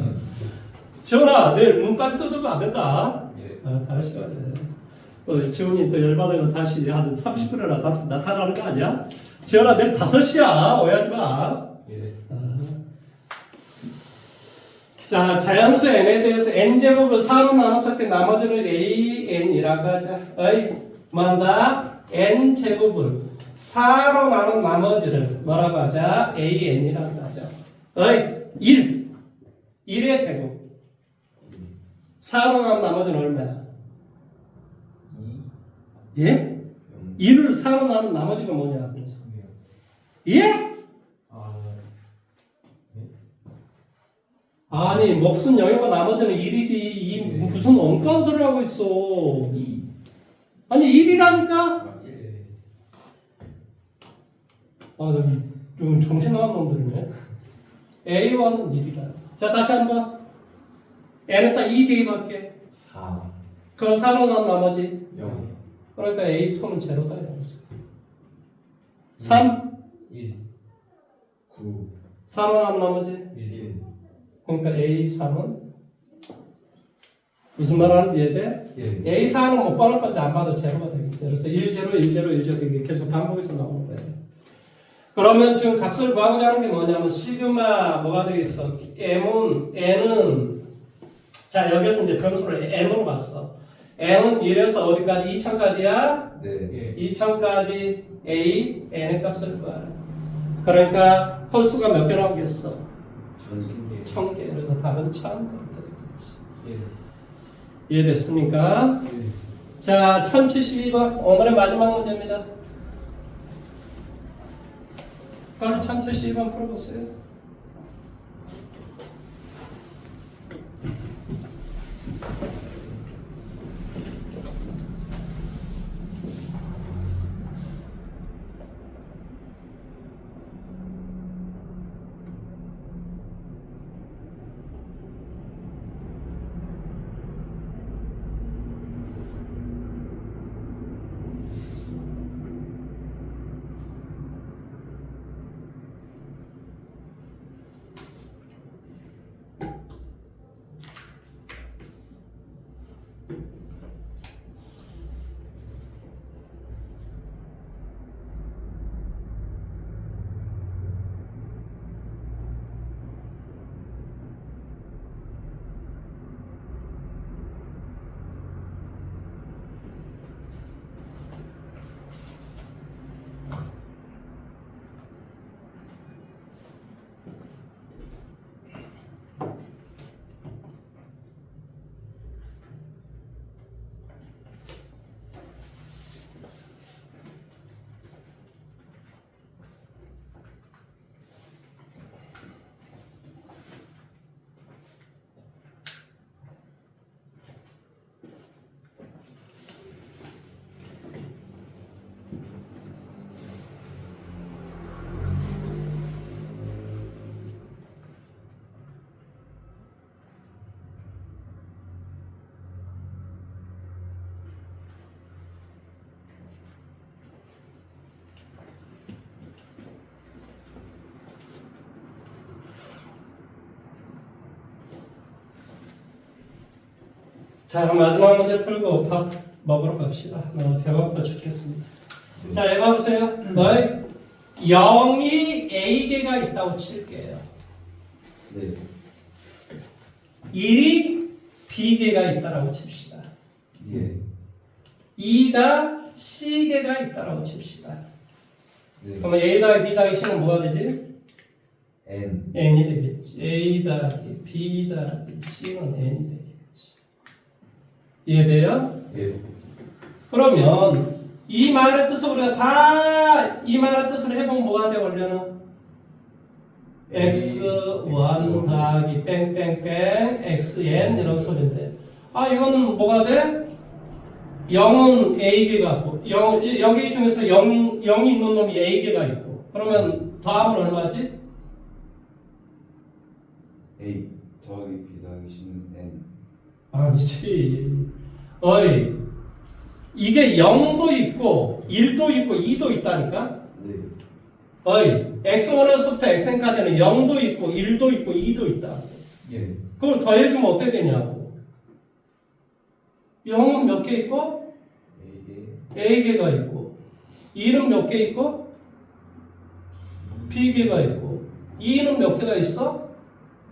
지원아, 내일 문 빨리 두드리면 안 된다.
예.
5시에 와야 돼. 지원이 또 열받으면 다시 한 30분이나 나타나는 거 아니야? 지원아, 내일 5시야. 오해하지 마.
예.
자, 자연수 n에 대해서 n제곱을 4로 나눴을 때 나머지를 an이라고 하자. 어이, 뭐한다? n제곱을 4로 나눈 나머지를 뭐라고 하자? an이라고 하자. 어이, 1의 제곱. 4로 나눈 나머지는 얼마야?
2.
예? 1을 4로 나눈 나머지가 뭐냐? 예? 아니, 목순 영이고 나머지는 1이지. 이 무슨 엉뚱한 소리 하고 있어.
2.
아니, 1이라니까?
아, 1.
아, 좀 정신 나간 놈들이네. A1은 1이다. 자, 다시 한 번. N에다 2 대입할게.
4.
그럼 4로 난 나머지.
0.
그러니까 A2는 제로다. 3.
1.
9.
4로 난 나머지.
1.
그러니까 A3은 무슨 말 하는지 이해돼?
예.
A4는 못 받을 건지 안 받아도 제로가 되겠죠. 그래서 1, 0, 1, 0, 1, 0 이게 계속 반복해서 나오는 거예요. 그러면 지금 값을 구하고자 하는 게 뭐냐면 시그마 뭐가 되겠어? N은 자 여기서 이제 변수를 N으로 봤어. N은 1에서 어디까지? 2000까지야?
네.
2000까지 A, N의 값을 구하라. 그러니까 홀수가 몇 개 나오겠어? 1000개. 그래서 답은 1000.
예.
이해됐습니까?
예.
자, 1072번. 오늘의 마지막 문제입니다. 바로 1072번 풀어보세요. 자, 그럼 마지막 문제 풀고 밥 먹으러 갑시다. 너무 배고파 죽겠습니다. 자, 여기 봐보세요. 너희 0이 A개가 있다고 칠게요.
네.
1이 B개가 있다라고 칩시다.
예.
2가 C개가 있다라고 칩시다.
네.
그러면 A 더하기 B 더하기 C는 뭐가 되지?
N.
N이 되겠지. A 더하기 B 더하기 C는 N이 되겠지. 이해돼요?
예.
그러면 이 말의 뜻을 우리가 다 이 말의 뜻을 해보면 뭐가 돼 원래는? x1 더하기 땡땡땡 xn 이런 소리인데 아 이거는 뭐가 돼? 0은 A개가 있고 여기 중에서 0이 있는 놈이 A개가 있고 그러면 더하면 얼마지?
A 더하기 B 더하기 C는 N.
아니지. 어이, 이게 0도 있고 1도 있고 2도 있다니까?
네.
어이, x1에서부터 xn까지는 0도 있고 1도 있고 2도 있다.
예.
그걸 더해주면 어떻게 되냐고. 0은 몇 개 있고
A에
A개가 있고 1은 몇 개 있고 B개가 있고 2는 몇 개가 있어?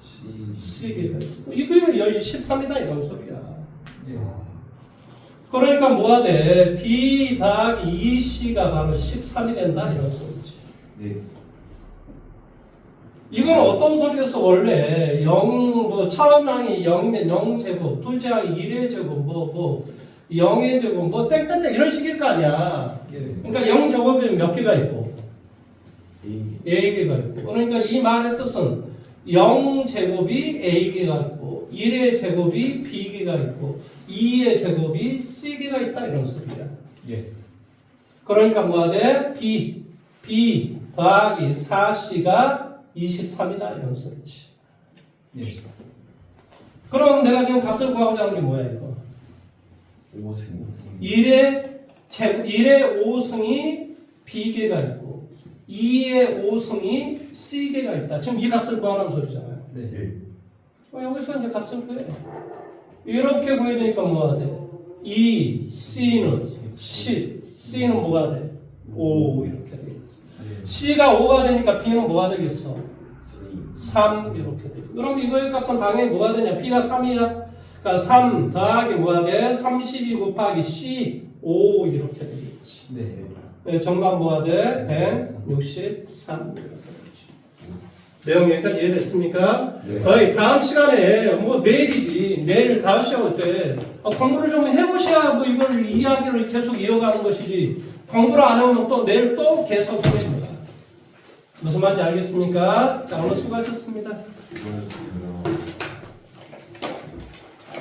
C
C개가 있고 이거 13이다 이런 소리야.
예.
그러니까 뭐가 돼? B 더하기 2C가 바로 13이 된다 이런 소리지.
네.
이건 어떤 소리였어? 원래 0, 처음 항이 0이면 0제곱, 둘째 항이 1의 제곱, 0의 제곱, 땡땡땡 이런 식일 거 아니야.
예.
그러니까 0제곱이면 몇 개가 있고?
A
A개가 있고. 그러니까 이 말의 뜻은 0제곱이 A개가 있고, 1의 제곱이 B개가 있고, 2의 제곱이 C개가 있다 이런 소리야.
예.
그러니까 뭐가 돼? B 더하기 4C가 23이다 이런 소리지.
예.
그럼 내가 지금 값을 구하고자 하는 게 뭐야 이거?
5승
1의 5승이 B개가 있고 2의 5승이 C개가 있다. 지금 이 값을 구하라는 소리잖아요.
네.
여기서 이제 값을 구해. 이렇게 구해야 뭐가 돼? 2, C는 10, C는 뭐가 돼? 5 이렇게 되겠지. C가 5가 되니까 B는 뭐가 되겠어? 3 이렇게 돼. 그럼 이거의 값은 당연히 뭐가 되냐? B가 3이야. 그러니까 3 더하기 뭐가 돼? 32 곱하기 C 5 이렇게 되겠지.
네.
네, 정답 뭐가 돼? 163 이렇게 되지. 내용 여기까지 이해됐습니까?
네.
거의 다음 시간에 뭐 내일이지. 내일 다음 시간 때 공부를 좀 해보셔야 뭐 이걸 이야기를 계속 이어가는 것이지. 공부를 안 해오면 또 내일 또 계속 합니다. 무슨 말인지 알겠습니까? 자, 오늘 수고하셨습니다.
이거는